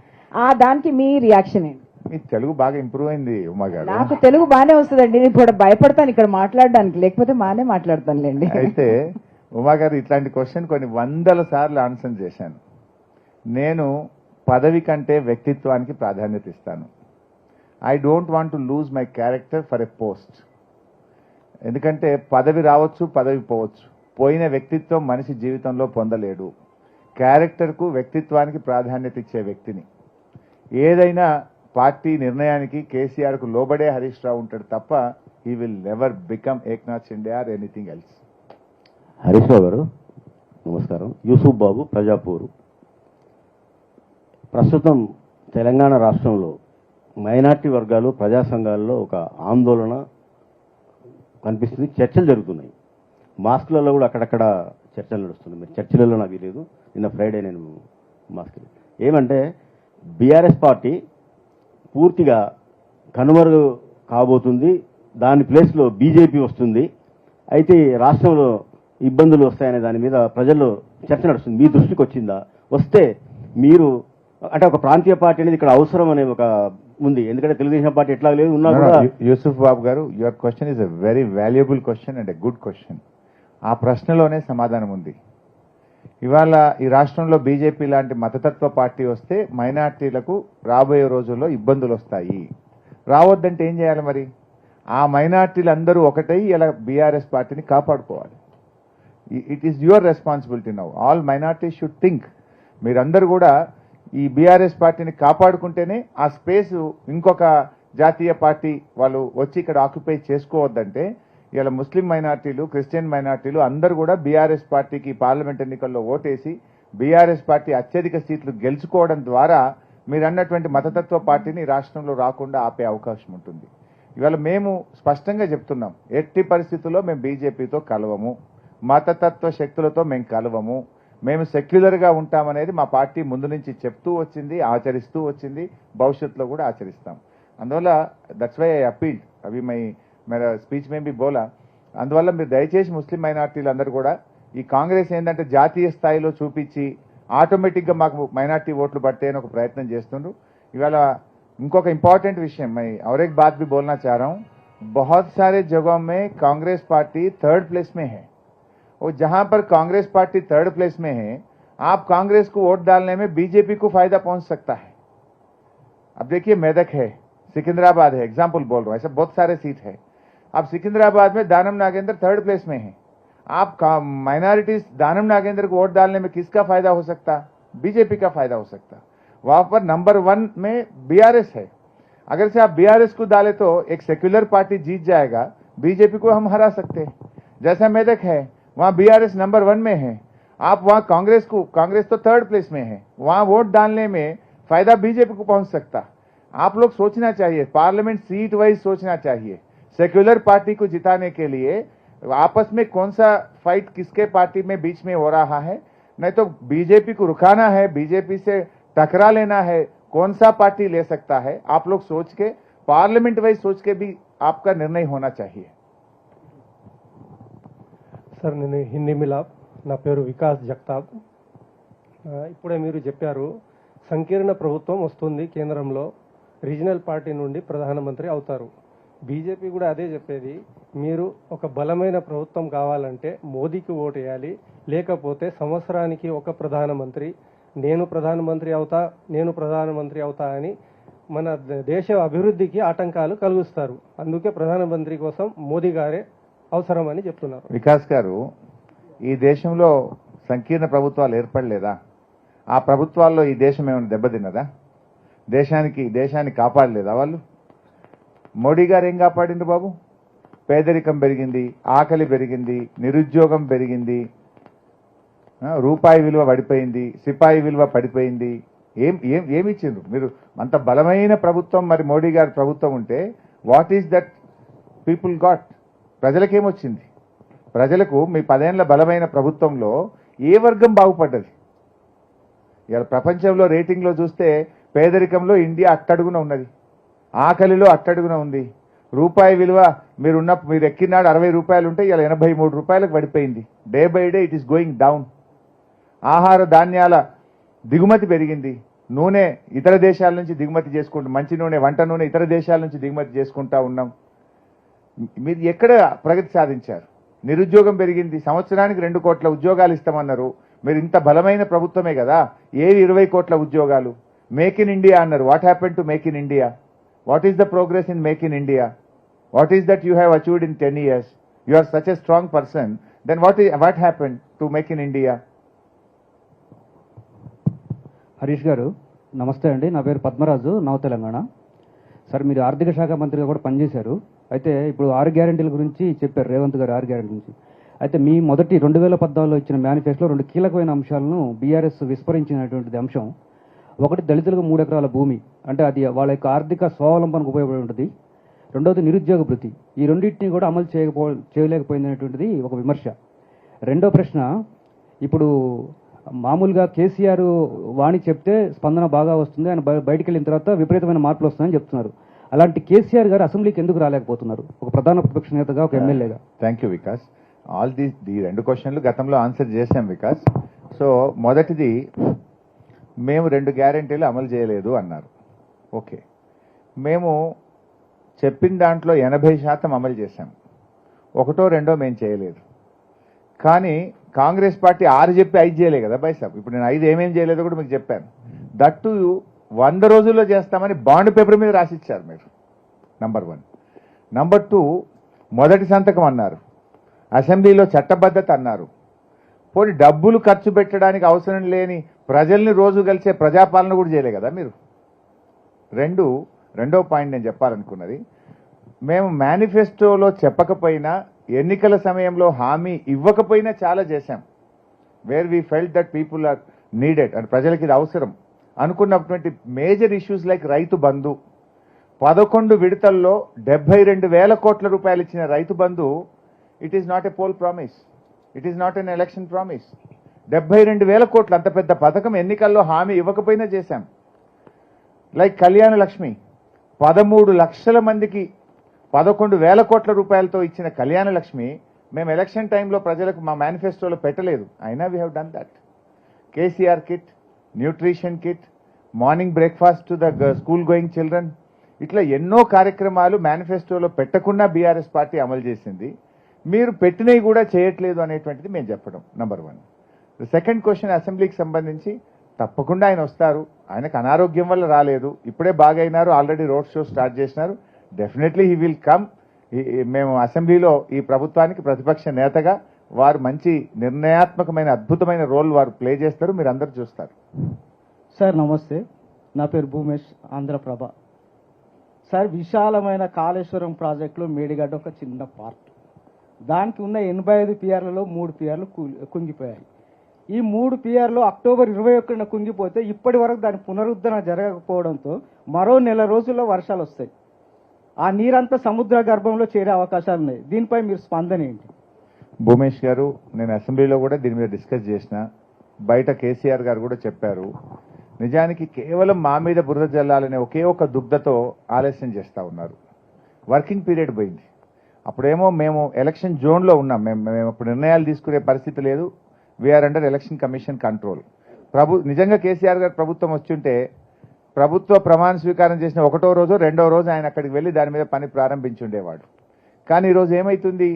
S2: దానికి మీ రియాక్షన్ ఏంటి?
S1: మీ తెలుగు బాగా ఇంప్రూవ్ అయింది ఉమా గారు.
S2: నాకు తెలుగు బాగానే వస్తుందండి, నేను ఇప్పుడు భయపడతాను ఇక్కడ మాట్లాడడానికి, లేకపోతే బాగానే మాట్లాడతానులేండి.
S1: అయితే ఉమా గారు ఇట్లాంటి క్వశ్చన్ కొన్ని 100 సార్లు ఆన్సర్ చేశాను. నేను పదవి కంటే వ్యక్తిత్వానికి ప్రాధాన్యత ఇస్తాను. I don't want to lose my character for a post. ఎందుకంటే పదవి రావచ్చు, పదవి పోవచ్చు, పోయిన వ్యక్తిత్వం మనిషి జీవితంలో పొందలేడు. క్యారెక్టర్కు వ్యక్తిత్వానికి ప్రాధాన్యత ఇచ్చే వ్యక్తిని. ఏదైనా పార్టీ నిర్ణయానికి కేసీఆర్కు లోబడే హరీష్ రావు ఉంటాడు తప్ప he will never become Eknath Shinde or anything else.
S6: Harish Rao గారు నమస్కారం. యూసుఫ్ బాబు, ప్రజాపూరు. ప్రస్తుతం తెలంగాణ రాష్ట్రంలో మైనార్టీ వర్గాలు ప్రజా సంఘాల్లో ఒక ఆందోళన కనిపిస్తుంది, చర్చలు జరుగుతున్నాయి. మాస్కులలో కూడా అక్కడక్కడ చర్చలు నడుస్తున్నాయి. మీరు చర్చలలో నాకు తెలియదు, నిన్న ఫ్రైడే నేను మాస్క్ ఏమంటే బీఆర్ఎస్ పార్టీ పూర్తిగా కనుమరుగు కాబోతుంది, దాని ప్లేస్లో బీజేపీ వస్తుంది, అయితే రాష్ట్రంలో ఇబ్బందులు వస్తాయనే దాని మీద ప్రజల్లో చర్చ నడుస్తుంది. మీ దృష్టికి వచ్చిందా? వస్తే మీరు అంటే ఒక ప్రాంతీయ పార్టీ అనేది ఇక్కడ అవసరం అనే ఒక ఉంది, ఎందుకంటే తెలుగుదేశం పార్టీ ఎట్లా లేదు ఉన్నా కూడా.
S1: యూసుఫ్ బాబు గారు, your question is a very valuable question and a good question. ఆ ప్రశ్నలోనే సమాధానం ఉంది. ఇవాళ ఈ రాష్ట్రంలో బీజేపీ లాంటి మతతత్వ పార్టీ వస్తే మైనార్టీలకు రాబోయే రోజుల్లో ఇబ్బందులు వస్తాయి. రావద్దంటే ఏం చేయాలి మరి? ఆ మైనార్టీలు అందరూ ఒకటై ఇలా బీఆర్ఎస్ పార్టీని కాపాడుకోవాలి. It is your responsibility now. All minorities should think. మీరందరూ కూడా ఈ బీఆర్ఎస్ పార్టీని కాపాడుకుంటేనే ఆ స్పేస్ ఇంకొక జాతీయ పార్టీ వాళ్ళు వచ్చి ఇక్కడ ఆక్యుపై చేసుకోవద్దంటే ఇలా ముస్లిం మైనార్టీలు, క్రిస్టియన్ మైనార్టీలు అందరూ కూడా బీఆర్ఎస్ పార్టీకి పార్లమెంట్ ఎన్నికల్లో ఓటేసి బీఆర్ఎస్ పార్టీ అత్యధిక సీట్లు గెలుచుకోవడం ద్వారా మీరు అన్నటువంటి మతతత్వ పార్టీని రాష్ట్రంలో రాకుండా ఆపే అవకాశం ఉంటుంది. ఇవాళ మేము స్పష్టంగా చెప్తున్నాం, ఎట్టి పరిస్థితుల్లో మేము బీజేపీతో కలవము, మతతత్వ శక్తులతో మేము కలవము, మేము సెక్యులర్గా ఉంటామనేది మా పార్టీ ముందు నుంచి చెప్తూ వచ్చింది, ఆచరిస్తూ వచ్చింది, భవిష్యత్తులో కూడా ఆచరిస్తాం. అందువల్ల దట్స్ వై ఐ అపీల్, అవి మేరా స్పీచ్ మేము బి బోలా. అందువల్ల మీరు దయచేసి ముస్లిం మైనార్టీలు అందరూ కూడా ఈ కాంగ్రెస్ ఏంటంటే జాతీయ స్థాయిలో చూపించి ఆటోమేటిక్గా మాకు మైనార్టీ ఓట్లు పడితే అని ఒక ప్రయత్నం చేస్తుండ్రు. ఇవాళ ఇంకొక ఇంపార్टेंट विषय मैं और एक बात भी बोलना चाह रहा हूँ. बहुत सारे जगहों में कांग्रेस पार्टी 3rd प्लेस में है और जहां पर कांग्रेस पार्टी 3rd प्लेस में है, आप कांग्रेस को वोट डालने में बीजेपी को फायदा पहुंच सकता है. अब देखिए मेदक है, सिकंदराबाद है, एग्जाम्पल बोल रहा हूं, ऐसा बहुत सारे सीट है. अब सिकंदराबाद में दानम नागेंद्र 3rd प्लेस में है. आप माइनॉरिटीज दानम नागेंद्र को वोट डालने में किसका फायदा हो सकता? बीजेपी का फायदा हो सकता. वहां पर नंबर 1 में बीआरएस है. अगर से आप बीआरएस को डाले तो एक सेक्युलर पार्टी जीत जाएगा, बीजेपी को हम हरा सकते हैं. जैसा मेदक है वहां बीआरएस नंबर 1 में है, आप वहां कांग्रेस तो 3rd प्लेस में है, वहां वोट डालने में फायदा बीजेपी को पहुंच सकता. आप लोग सोचना चाहिए, पार्लियामेंट सीट वाइज सोचना चाहिए. सेक्युलर पार्टी को जिताने के लिए आपस में कौन सा फाइट किसके पार्टी में बीच में हो रहा है, नहीं तो बीजेपी को रुकाना है, बीजेपी से टकरा लेना है, कौन सा पार्टी ले सकता है. आप लोग सोच के पार्लियामेंट वाइज सोच के भी आपका निर्णय होना चाहिए.
S7: సార్ నేను హిందీ మిలాప్, నా పేరు వికాస్ జగతాబ్. ఇప్పుడే మీరు చెప్పారు సంకీర్ణ ప్రభుత్వం వస్తుంది కేంద్రంలో, రీజనల్ పార్టీ నుండి ప్రధానమంత్రి అవుతారు. బీజేపీ కూడా అదే చెప్పేది, మీరు ఒక బలమైన ప్రభుత్వం కావాలంటే మోదీకి ఓటు వేయాలి, లేకపోతే సంవత్సరానికి ఒక ప్రధానమంత్రి, నేను ప్రధానమంత్రి అవుతా అని మన దేశ అభివృద్ధికి ఆటంకాలు కలిగిస్తారు. అందుకే ప్రధానమంత్రి కోసం మోదీ గారే అవసరమని చెప్తున్నారు.
S1: వికాస్ గారు, ఈ దేశంలో సంకీర్ణ ప్రభుత్వాలు ఏర్పడలేదా? ఆ ప్రభుత్వాల్లో ఈ దేశం ఏమైనా దెబ్బతిన్నదా? దేశాన్ని కాపాడలేదా వాళ్ళు? మోడీ గారు ఏం కాపాడిండ్రు బాబు? పేదరికం పెరిగింది, ఆకలి పెరిగింది, నిరుద్యోగం పెరిగింది, రూపాయి విలువ పడిపోయింది, సిపాయి విలువ పడిపోయింది. ఏమిచ్చిండ్రు మీరు? అంత బలమైన ప్రభుత్వం మరి మోడీ గారి ప్రభుత్వం ఉంటే what is that people got? ప్రజలకేమొచ్చింది? ప్రజలకు మీ 10 ఏళ్ల బలమైన ప్రభుత్వంలో ఏ వర్గం బాగుపడ్డది? ఇవాళ ప్రపంచంలో రేటింగ్లో చూస్తే పేదరికంలో ఇండియా అట్టడుగున ఉన్నది, ఆకలిలో అట్టడుగున ఉంది. రూపాయి విలువ మీరు ఎక్కినాడు 60 రూపాయలు ఉంటే ఇలా 83 రూపాయలకు పడిపోయింది. Day by day it is going down. ఆహార ధాన్యాల దిగుమతి పెరిగింది. నూనె ఇతర దేశాల నుంచి దిగుమతి చేసుకుంటాం, మంచి నూనె, వంట నూనె ఇతర దేశాల నుంచి దిగుమతి చేసుకుంటా ఉన్నాం. మీరు ఎక్కడ ప్రగతి సాధించారు? నిరుద్యోగం పెరిగింది. సంవత్సరానికి 2 కోట్ల ఉద్యోగాలు ఇస్తామన్నారు. మీరు ఇంత బలమైన ప్రభుత్వమే కదా, ఏవి 20 కోట్ల ఉద్యోగాలు? మేక్ ఇన్ ఇండియా అన్నారు. What happen to make in India? What is the progress in make in India? What is that you have achieved in 10 years? You are such a strong person, then what happen to make in India?
S8: Harish garu నమస్తే అండి. నా పేరు పద్మరాజు, నవ Telangana. Sir, మీరు ఆర్థిక శాఖ మంత్రిగా కూడా పనిచేశారు. అయితే ఇప్పుడు 6 గ్యారెంటీల గురించి చెప్పారు, రేవంత్ గారు 6 గ్యారెంటీ గురించి. అయితే మీ మొదటి 2014లో ఇచ్చిన మేనిఫెస్టోలో 2 కీలకమైన అంశాలను బీఆర్ఎస్ విస్మరించినటువంటిది అంశం. ఒకటి, దళితులకు 3 ఎకరాల భూమి, అంటే అది వాళ్ళ యొక్క ఆర్థిక స్వావలంబనకు ఉపయోగపడి ఉంటుంది. రెండవది నిరుద్యోగ భృతి. ఈ రెండింటినీ కూడా అమలు చేయలేకపోయినటువంటిది ఒక విమర్శ. రెండో ప్రశ్న, ఇప్పుడు మామూలుగా కేసీఆర్ వాణి చెప్తే స్పందన బాగా వస్తుంది, ఆయన బయటికి వెళ్ళిన తర్వాత విపరీతమైన మార్పులు వస్తాయని చెప్తున్నారు. అలాంటి కేసీఆర్ గారు అసెంబ్లీకి ఎందుకు రాలేకపోతున్నారు, ఒక ప్రధాన ప్రతిపక్ష నేతగా, ఒక ఎమ్మెల్యేగా?
S1: Thank you Vikas. ఈ 2 క్వశ్చన్లు గతంలో ఆన్సర్ చేశాం వికాస్. సో మొదటిది, మేము 2 గ్యారెంటీలు అమలు చేయలేదు అన్నారు. ఓకే, మేము చెప్పిన దాంట్లో 80% అమలు చేశాం. 1, 2 మేము చేయలేదు. కానీ కాంగ్రెస్ పార్టీ 6 చెప్పి 5 చేయలే కదా బై సాబ్. ఇప్పుడు నేను 5 ఏమేం చేయలేదో కూడా మీకు చెప్పాను. దట్టు 100 రోజుల్లో చేస్తామని బాండ్ పేపర్ మీద రాసిచ్చారు మీరు. నంబర్ 1. నంబర్ 2, మొదటి సంతకం అన్నారు, అసెంబ్లీలో చట్టబద్ధత అన్నారు. పోనీ డబ్బులు ఖర్చు పెట్టడానికి అవసరం లేని ప్రజల్ని రోజు కలిసే ప్రజాపాలన కూడా చేయలే కదా మీరు. రెండో పాయింట్ నేను చెప్పాలనుకున్నది, మేము మేనిఫెస్టోలో చెప్పకపోయినా, ఎన్నికల సమయంలో హామీ ఇవ్వకపోయినా చాలా చేశాం. Where we felt that people are needed and ప్రజలకి ఇది అవసరం అనుకున్నటువంటి major issues like Rythu Bandhu. 11 విడతల్లో 72,000 కోట్ల రూపాయలు ఇచ్చిన Rythu Bandhu, it is not a poll promise, it is not an election promise. 72,000 కోట్లు, అంత పెద్ద పథకం ఎన్నికల్లో హామీ ఇవ్వకపోయినా చేశాం. లైక్ కళ్యాణ లక్ష్మి, 13 లక్షల మందికి 11,000 కోట్ల రూపాయలతో ఇచ్చిన కళ్యాణ లక్ష్మి మేము ఎలక్షన్ టైంలో ప్రజలకు మా మేనిఫెస్టోలో పెట్టలేదు. అయినా we have done that. KCR kit, nutrition kit, morning breakfast to the school going children, ఇట్లా ఎన్నో కార్యక్రమాలు మేనిఫెస్టోలో పెట్టకుండా బీఆర్ఎస్ పార్టీ అమలు చేసింది. మీరు పెట్టినవి కూడా చేయట్లేదు అనేటువంటిది మేము చెప్పడం నంబర్ 1. సెకండ్ క్వశ్చన్, అసెంబ్లీకి సంబంధించి తప్పకుండా ఆయన వస్తారు. ఆయనకు అనారోగ్యం వల్ల రాలేదు, ఇప్పుడే బాగైనారు, ఆల్రెడీ రోడ్ షో స్టార్ట్ చేసినారు. Definitely he will come. మేము అసెంబ్లీలో ఈ ప్రభుత్వానికి ప్రతిపక్ష నేతగా వారు మంచి నిర్ణయాత్మకమైన అద్భుతమైన రోల్ వారు ప్లే చేస్తారు, మీరు అందరూ చూస్తారు.
S9: సార్ నమస్తే, నా పేరు భూమేష్, ఆంధ్రప్రభ. సార్, విశాలమైన కాళేశ్వరం ప్రాజెక్టులో మేడిగడ్డ ఒక చిన్న పార్ట్. దానికి ఉన్న 85 పిఆర్లలో 3 పిఆర్లు కుంగిపోయాయి. ఈ 3 పిఆర్లు అక్టోబర్ 21న కుంగిపోతే ఇప్పటి వరకు దాని పునరుద్ధరణ జరగకపోవడంతో మరో నెల రోజుల్లో వర్షాలు వస్తాయి. ఆ నీరంతా సముద్ర గర్భంలో చేరే అవకాశాలు ఉన్నాయి. దీనిపై మీరు స్పందన ఏంటి?
S1: భూమేష్ గారు, నేను అసెంబ్లీలో కూడా దీని మీద డిస్కస్ చేసిన, బయట కేసీఆర్ గారు కూడా చెప్పారు. నిజానికి కేవలం మా మీద బురద జల్లాలనే ఒకే ఒక దుగ్ధతో ఆలస్యం చేస్తూ ఉన్నారు. వర్కింగ్ పీరియడ్ పోయింది. అప్పుడేమో మేము ఎలక్షన్ జోన్లో ఉన్నాం, మేము అప్పుడు నిర్ణయాలు తీసుకునే పరిస్థితి లేదు. We are under election commission control. నిజంగా కేసీఆర్ గారు ప్రభుత్వం వచ్చుంటే ప్రభుత్వ ప్రమాణ స్వీకారం చేసిన ఒకటో రోజు రెండో రోజు ఆయన అక్కడికి వెళ్ళి దాని మీద పని ప్రారంభించి ఉండేవాడు. కానీ ఈరోజు ఏమైతుంది,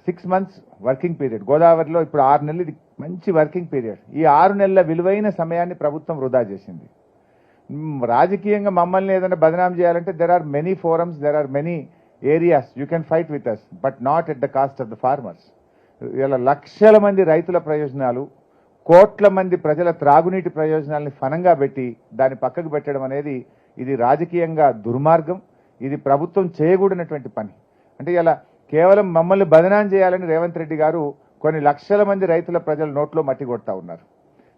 S1: 6 months వర్కింగ్ పీరియడ్, గోదావరిలో ఇప్పుడు 6 నెలలు, ఇది మంచి వర్కింగ్ పీరియడ్. ఈ 6 నెలల విలువైన సమయాన్ని ప్రభుత్వం వృధా చేసింది. రాజకీయంగా మమ్మల్ని ఏదైనా బదనాం చేయాలంటే there are many forums, there are many areas you can fight with us, but not at the cost of the farmers. ఇలా లక్షల మంది రైతుల ప్రయోజనాలు, కోట్ల మంది ప్రజల త్రాగునీటి ప్రయోజనాలని ఫనంగా పెట్టి దాన్ని పక్కకు పెట్టడం అనేది ఇది రాజకీయంగా దుర్మార్గం. ఇది ప్రభుత్వం చేయకూడనటువంటి పని. అంటే ఇలా కేవలం మమ్మల్ని బదనాం చేయాలని రేవంత్ రెడ్డి గారు కొన్ని లక్షల మంది రైతుల ప్రజల నోట్లో మట్టి కొడతా ఉన్నారు.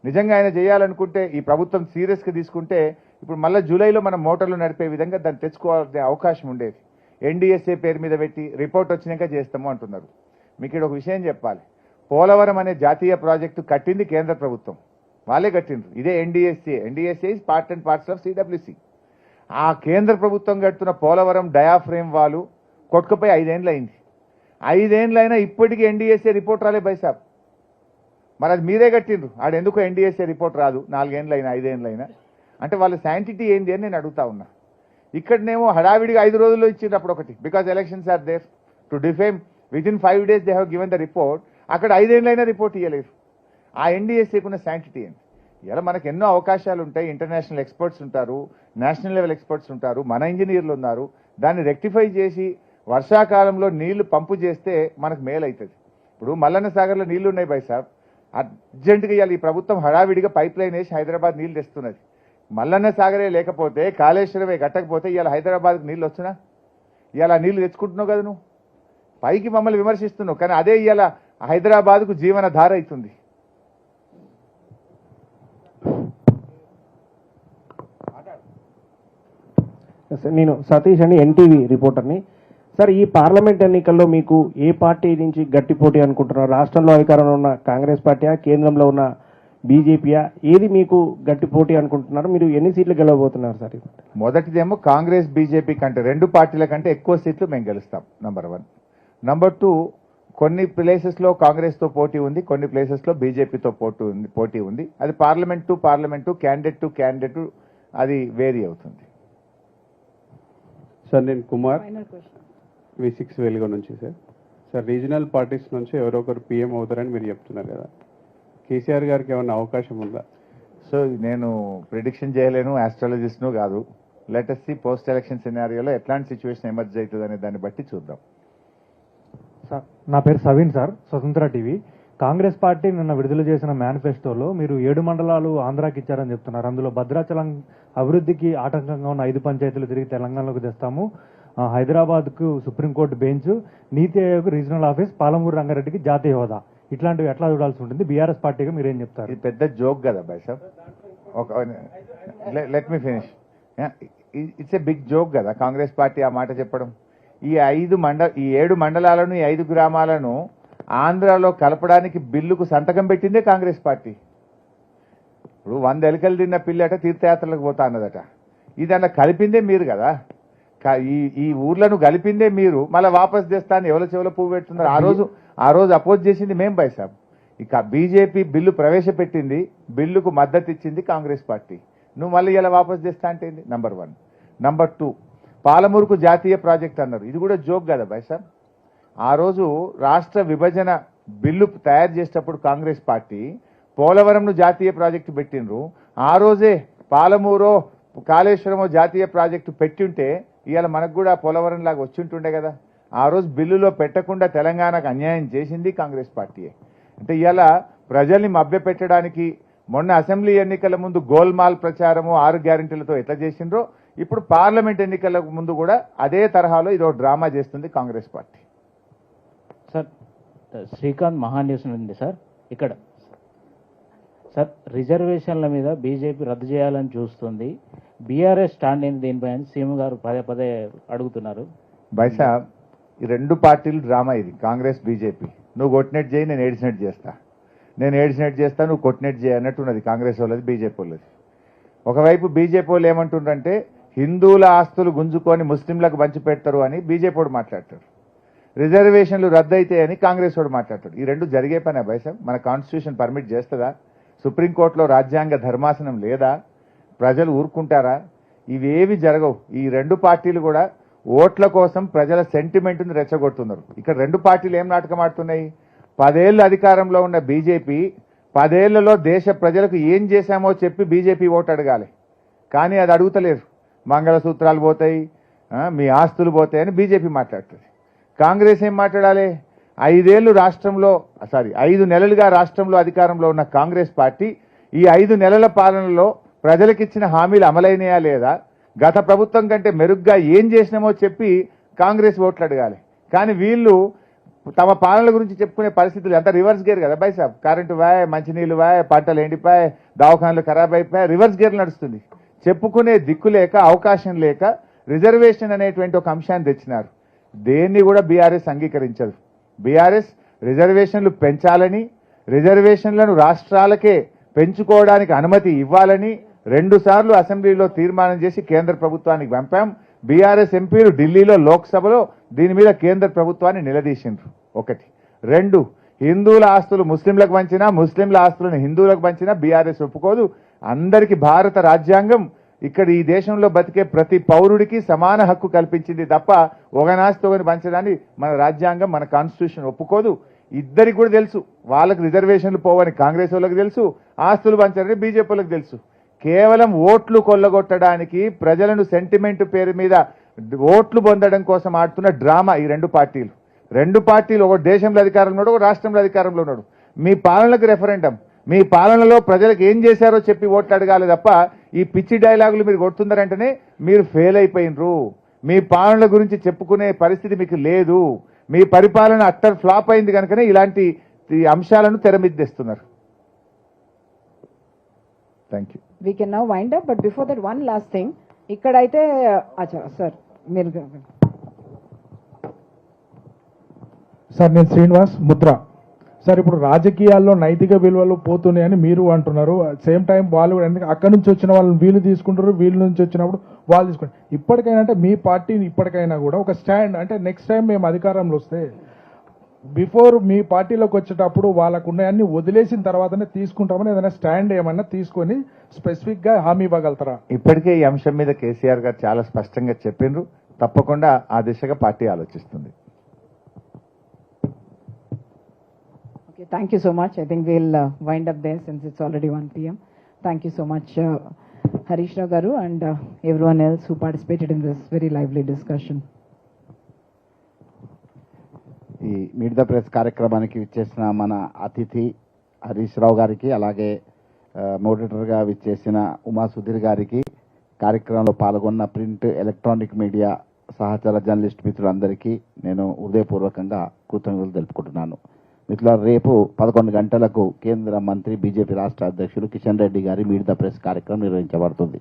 S1: నిజంగా ఆయన చేయాలనుకుంటే, ఈ ప్రభుత్వం సీరియస్గా తీసుకుంటే ఇప్పుడు మళ్ళీ జూలైలో మనం మోటార్లు నడిపే విధంగా దాన్ని తెచ్చుకోవాల్సిన అవకాశం ఉండేది. ఎన్డీఎస్ఏ పేరు మీద పెట్టి రిపోర్ట్ వచ్చినాక చేస్తాము అంటున్నారు. మీకు ఇక్కడ ఒక విషయం చెప్పాలి, పోలవరం అనే జాతీయ ప్రాజెక్టు కట్టింది కేంద్ర ప్రభుత్వం, వాళ్ళే కట్టిండ్రు. ఇదే NDSA. NDSA is part and parts of CWC. ఆ కేంద్ర ప్రభుత్వం కడుతున్న పోలవరం డయాఫ్రేమ్ వాళ్ళు కొట్టుకుపోయి 5 ఏళ్ళు అయింది. 5 ఏళ్ళు అయినా ఇప్పటికీ ఎన్డీఎస్ఏ రిపోర్ట్ రాలే బైసాబ్. మరి అది మీరే కట్టిండ్రు, ఆడెందుకు ఎన్డీఎస్ఏ రిపోర్ట్ రాదు 4 ఏళ్ళు అయినా 5 ఏళ్ళు అయినా? అంటే వాళ్ళ శాంటిటీ ఏంది అని నేను అడుగుతా ఉన్నా. ఇక్కడనేమో హడావిడిగా 5 రోజుల్లో ఇచ్చిండ్రు అప్పుడు ఒకటి, because elections are there to defame. Within 5 days they have given the report. అక్కడ 5 ఏళ్ళు అయినా రిపోర్ట్ ఇవ్వలేదు. ఆ ఎన్డీఎస్ఏకున్న శాంటిటీ ఏంటి? ఇలా మనకు ఎన్నో అవకాశాలు ఉంటాయి. ఇంటర్నేషనల్ ఎక్స్పర్ట్స్ ఉంటారు, నేషనల్ లెవెల్ ఎక్స్పర్ట్స్ ఉంటారు, మన ఇంజనీర్లు ఉన్నారు. దాన్ని రెక్టిఫై చేసి వర్షాకాలంలో నీళ్లు పంపు చేస్తే మనకు మేలు అవుతుంది. ఇప్పుడు మల్లన్న సాగర్లో నీళ్లు ఉన్నాయి బైసాబ్, అర్జెంటుగా ఇవాళ ఈ ప్రభుత్వం హడావిడిగా పైప్ లైన్ వేసి హైదరాబాద్ నీళ్లు తెస్తున్నది. మల్లన్న సాగరే లేకపోతే, కాళేశ్వరమే కట్టకపోతే ఇవాళ హైదరాబాద్కు నీళ్ళు వచ్చినా? ఇవాళ నీళ్లు తెచ్చుకుంటున్నావు కదా నువ్వు, పైకి మమ్మల్ని విమర్శిస్తున్నావు, కానీ అదే ఇవాళ హైదరాబాద్కు జీవన ధార అవుతుంది.
S10: నేను సతీష్ అండి, ఎన్టీవీ రిపోర్టర్ని. సార్, ఈ పార్లమెంట్ ఎన్నికల్లో మీకు ఏ పార్టీ నుంచి గట్టి పోటీ అనుకుంటున్నారు? రాష్ట్రంలో అధికారంలో ఉన్న కాంగ్రెస్ పార్టీయా, కేంద్రంలో ఉన్న బీజేపీయా? ఏది మీకు గట్టి పోటీ అనుకుంటున్నారు? మీరు ఎన్ని సీట్లు గెలవబోతున్నారు సార్?
S1: మొదటిదేమో కాంగ్రెస్ బీజేపీ కంటే 2 పార్టీల కంటే ఎక్కువ సీట్లు మేము గెలుస్తాం, నంబర్ 1. నంబర్ 2, కొన్ని ప్లేసెస్లో కాంగ్రెస్తో పోటీ ఉంది, కొన్ని ప్లేసెస్లో బీజేపీతో పోటీ ఉంది. అది parliament to parliament, candidate to candidate అది వేరీ అవుతుంది.
S11: సార్, నేను కుమార్, V6 వెలుగు నుంచి. సార్, రీజనల్ పార్టీస్ నుంచి ఎవరో ఒకరు పీఎం అవుతారని మీరు చెప్తున్నారు కదా, కేసీఆర్ గారికి ఏమన్నా అవకాశం ఉందా?
S1: సో నేను ప్రిడిక్షన్ చేయలేను, ఆస్ట్రాలజిస్ట్ను కాదు. Let us see post election సినారియోలో ఎట్లాంటి సిచ్యువేషన్ ఎమర్జ్ అవుతుంది అనే దాన్ని బట్టి చూద్దాం.
S12: సార్, నా పేరు సవీన్ సార్, స్వతంత్ర టీవీ. కాంగ్రెస్ పార్టీ నిన్న విడుదల చేసిన మేనిఫెస్టోలో మీరు 7 మండలాలు ఆంధ్రాకి ఇచ్చారని చెప్తున్నారు. అందులో భద్రాచలం అభివృద్ధికి ఆటంకంగా ఉన్న 5 పంచాయతీలు తిరిగి తెలంగాణలోకి తెస్తాము, హైదరాబాద్కు సుప్రీంకోర్టు బెంచ్, నీతి ఆయోగ్ రీజనల్ ఆఫీస్, పాలమూరు రంగారెడ్డికి జాతీయ హోదా, ఇట్లాంటివి ఎట్లా చూడాల్సి ఉంటుంది? బీఆర్ఎస్ పార్టీగా మీరేం చెప్తారు?
S1: ఇది పెద్ద జోక్ కదా బాయ్ సాబ్. Let me finish. It's a big joke కదా కాంగ్రెస్ పార్టీ ఆ మాట చెప్పడం. ఈ 7 మండలాలను, ఈ 5 గ్రామాలను ఆంధ్రాలో కలపడానికి బిల్లుకు సంతకం పెట్టిందే కాంగ్రెస్ పార్టీ. ఇప్పుడు 100 ఎలుకలు తిన్న పిల్లట తీర్థయాత్రలకు పోతా అన్నదట. ఇది అలా కలిపిందే మీరు కదా, ఈ ఊర్లను కలిపిందే మీరు. మళ్ళీ వాపస్ తెస్తాను ఎవరి చెవుల పువ్వు పెడుతున్నారు. ఆ రోజు అపోజ్ చేసింది మేం బాయ్ సాబ్. ఇక బీజేపీ బిల్లు ప్రవేశపెట్టింది, బిల్లుకు మద్దతు ఇచ్చింది కాంగ్రెస్ పార్టీ. నువ్వు మళ్ళీ ఇలా వాపస్ చేస్తా అంటే నంబర్ 1. నంబర్ 2, పాలమూరుకు జాతీయ ప్రాజెక్ట్ అన్నారు. ఇది కూడా జోక్ కదా బాయ్ సాబ్. ఆ రోజు రాష్ట్ర విభజన బిల్లు తయారు చేసేటప్పుడు కాంగ్రెస్ పార్టీ పోలవరంను జాతీయ ప్రాజెక్టు పెట్టినరు. ఆ రోజే పాలమూరో కాళేశ్వరమో జాతీయ ప్రాజెక్టు పెట్టుంటే ఇవాళ మనకు కూడా పోలవరం లాగా వచ్చింటుండే కదా. ఆ రోజు బిల్లులో పెట్టకుండా తెలంగాణకు అన్యాయం చేసింది కాంగ్రెస్ పార్టీయే. అంటే ఇవాళ ప్రజల్ని మభ్యపెట్టడానికి మొన్న అసెంబ్లీ ఎన్నికల ముందు గోల్మాల్ ప్రచారము 6 గ్యారెంటీలతో ఎట్లా చేసిండ్రో ఇప్పుడు పార్లమెంట్ ఎన్నికల ముందు కూడా అదే తరహాలో ఇదో డ్రామా చేస్తుంది కాంగ్రెస్ పార్టీ.
S13: సార్, శ్రీకాంత్ మహాన్యూస్ నుండి సార్. ఇక్కడ సార్, రిజర్వేషన్ల మీద బీజేపీ రద్దు చేయాలని చూస్తుంది, బీఆర్ఎస్ స్టాండ్ అయింది దీనిపై సీఎం గారు పదే అడుగుతున్నారు.
S1: బైసా, ఈ 2 పార్టీలు డ్రామా ఇది, కాంగ్రెస్ బీజేపీ. నువ్వు కొట్టినట్టు చేయి, నేను ఏడిచినట్టు చేస్తా, నేను ఏడిచినట్టు చేస్తా, నువ్వు కొట్టినట్టు చేయి అన్నట్టున్నది కాంగ్రెస్ వాళ్ళది, బీజేపీ వాళ్ళది. ఒకవైపు బీజేపీ వాళ్ళు ఏమంటుండ్రంటే హిందువుల ఆస్తులు గుంజుకొని ముస్లింలకు పంచి పెడతారు అని బీజేపీ వాడు మాట్లాడతాడు, రిజర్వేషన్లు రద్దయితాయని కాంగ్రెస్ వాడు మాట్లాడతాడు. ఈ 2 జరిగే పనే బైసా? మన కాన్స్టిట్యూషన్ పర్మిట్ చేస్తుందా? సుప్రీంకోర్టులో రాజ్యాంగ ధర్మాసనం లేదా? ప్రజలు ఊరుకుంటారా? ఇవేవి జరగవు. ఈ రెండు పార్టీలు కూడా ఓట్ల కోసం ప్రజల సెంటిమెంట్ని రెచ్చగొడుతున్నారు. ఇక్కడ రెండు పార్టీలు ఏం నాటకం ఆడుతున్నాయి? 10 ఏళ్ళు అధికారంలో ఉన్న బీజేపీ 10 ఏళ్లలో దేశ ప్రజలకు ఏం చేశామో చెప్పి బీజేపీ ఓటు అడగాలి. కానీ అది అడుగుతలేరు. మంగళసూత్రాలు పోతాయి, మీ ఆస్తులు పోతాయని బీజేపీ మాట్లాడుతుంది. కాంగ్రెస్ ఏం మాట్లాడాలి? 5 నెలలుగా రాష్ట్రంలో అధికారంలో ఉన్న కాంగ్రెస్ పార్టీ ఈ 5 నెలల పాలనలో ప్రజలకిచ్చిన హామీలు అమలైనయా లేదా, గత ప్రభుత్వం కంటే మెరుగ్గా ఏం చేసినామో చెప్పి కాంగ్రెస్ ఓట్లు అడగాలి. కానీ వీళ్ళు తమ పాలనల గురించి చెప్పుకునే పరిస్థితులు అంతా రివర్స్ గేర్ కదా బై సాబ్. కరెంటు వాయ్, మంచినీళ్ళు వాయ్, పంటలు ఎండిపోయి, దవాఖానలు ఖరాబ్ అయిపోయాయి, రివర్స్ గేర్ నడుస్తుంది. చెప్పుకునే దిక్కు లేక, అవకాశం లేక రిజర్వేషన్ అనేటువంటి ఒక అంశాన్ని తెచ్చినారు. దేన్ని కూడా బీఆర్ఎస్ అంగీకరించదు. బీఆర్ఎస్ రిజర్వేషన్లు పెంచాలని, రిజర్వేషన్లను రాష్ట్రాలకే పెంచుకోవడానికి అనుమతి ఇవ్వాలని 2 సార్లు అసెంబ్లీలో తీర్మానం చేసి కేంద్ర ప్రభుత్వానికి పంపాం. బీఆర్ఎస్ ఎంపీలు ఢిల్లీలో లోక్సభలో దీని మీద కేంద్ర ప్రభుత్వాన్ని నిలదీసిండ్రు. 1. 2, హిందువుల ఆస్తులు ముస్లింలకు పంచినా, ముస్లింల ఆస్తులను హిందువులకు పంచినా బీఆర్ఎస్ ఒప్పుకోదు. అందరికీ భారత రాజ్యాంగం ఇక్కడ ఈ దేశంలో బతికే ప్రతి పౌరుడికి సమాన హక్కు కల్పించింది తప్ప ఒకనాస్తి ఒకని పంచడాన్ని మన రాజ్యాంగం, మన కాన్స్టిట్యూషన్ ఒప్పుకోదు. ఇద్దరికి కూడా తెలుసు, వాళ్ళకి రిజర్వేషన్లు పోవని కాంగ్రెస్ వాళ్ళకి తెలుసు, ఆస్తులు పంచారని బీజేపీ వాళ్ళకి తెలుసు. కేవలం ఓట్లు కొల్లగొట్టడానికి, ప్రజలను సెంటిమెంట్ పేరు మీద ఓట్లు పొందడం కోసం ఆడుతున్న డ్రామా ఈ రెండు పార్టీలు. ఒక దేశంలో అధికారంలో ఉన్నాడు, ఒక రాష్ట్రంలో అధికారంలో ఉన్నాడు. మీ పాలనకు రెఫరెండం, మీ పాలనలో ప్రజలకు ఏం చేశారో చెప్పి ఓట్లు అడగాలి తప్ప ఈ పిచ్చి డైలాగులు మీరు కొడుతున్నారంటేనే మీరు ఫెయిల్ అయిపోయినరు. మీ పాలనల గురించి చెప్పుకునే పరిస్థితి మీకు లేదు. మీ పరిపాలన అట్టర్ ఫ్లాప్ అయింది కనుకనే ఇలాంటి అంశాలను తెరమిద్దేస్తున్నారు. Thank you.
S2: We can now wind up, but before that one last thing. ఇక్కడైతే సార్ మీరు
S12: సార్, నేను శ్రీనివాస్ ముద్ర. సార్, ఇప్పుడు రాజకీయాల్లో నైతిక విలువలు పోతున్నాయని మీరు అంటున్నారు. సేమ్ టైం వాళ్ళు అక్కడి నుంచి వచ్చిన వాళ్ళని వీళ్ళు తీసుకుంటారు, వీళ్ళ నుంచి వచ్చినప్పుడు వాళ్ళు తీసుకుంటారు. ఇప్పటికైనా అంటే మీ పార్టీ ఇప్పటికైనా కూడా ఒక స్టాండ్, అంటే నెక్స్ట్ టైం మేము అధికారంలో వస్తే బిఫోర్ మీ పార్టీలోకి వచ్చేటప్పుడు వాళ్ళకు ఉన్నాయన్ని వదిలేసిన తర్వాతనే తీసుకుంటామని ఏదైనా స్టాండ్ ఏమన్నా తీసుకొని స్పెసిఫిక్ గా హామీ ఇవ్వగలుగుతారా?
S1: ఇప్పటికే ఈ అంశం మీద కేసీఆర్ గారు చాలా స్పష్టంగా చెప్పిండ్రు. తప్పకుండా ఆ దిశగా పార్టీ ఆలోచిస్తుంది.
S2: Okay, thank you so much. I think we'll wind up there since it's already 1 p.m. Thank you so much, Harish Rao Garu, and everyone else who participated in this very lively discussion.
S14: ఈ meet the press కార్యక్రమానికి విచ్చేసిన మన అతిథి హరీష్ రావు గారికి, అలాగే మోడరేటర్గా విచ్చేసిన ఉమా సుధీర్ గారికి, కార్యక్రమంలో పాల్గొన్న ప్రింట్, ఎలక్ట్రానిక్ మీడియా సహచర జర్నలిస్ట్ మిత్రులందరికీ నేను హృదయపూర్వకంగా కృతజ్ఞతలు తెలుపుకుంటున్నాను. మిత్రులారా, రేపు 11 గంటలకు కేంద్ర మంత్రి, బీజేపీ రాష్ట్ర అధ్యక్షులు కిషన్ రెడ్డి గారి మీట్ ద ప్రెస్ కార్యక్రమం నిర్వహించబడుతుంది.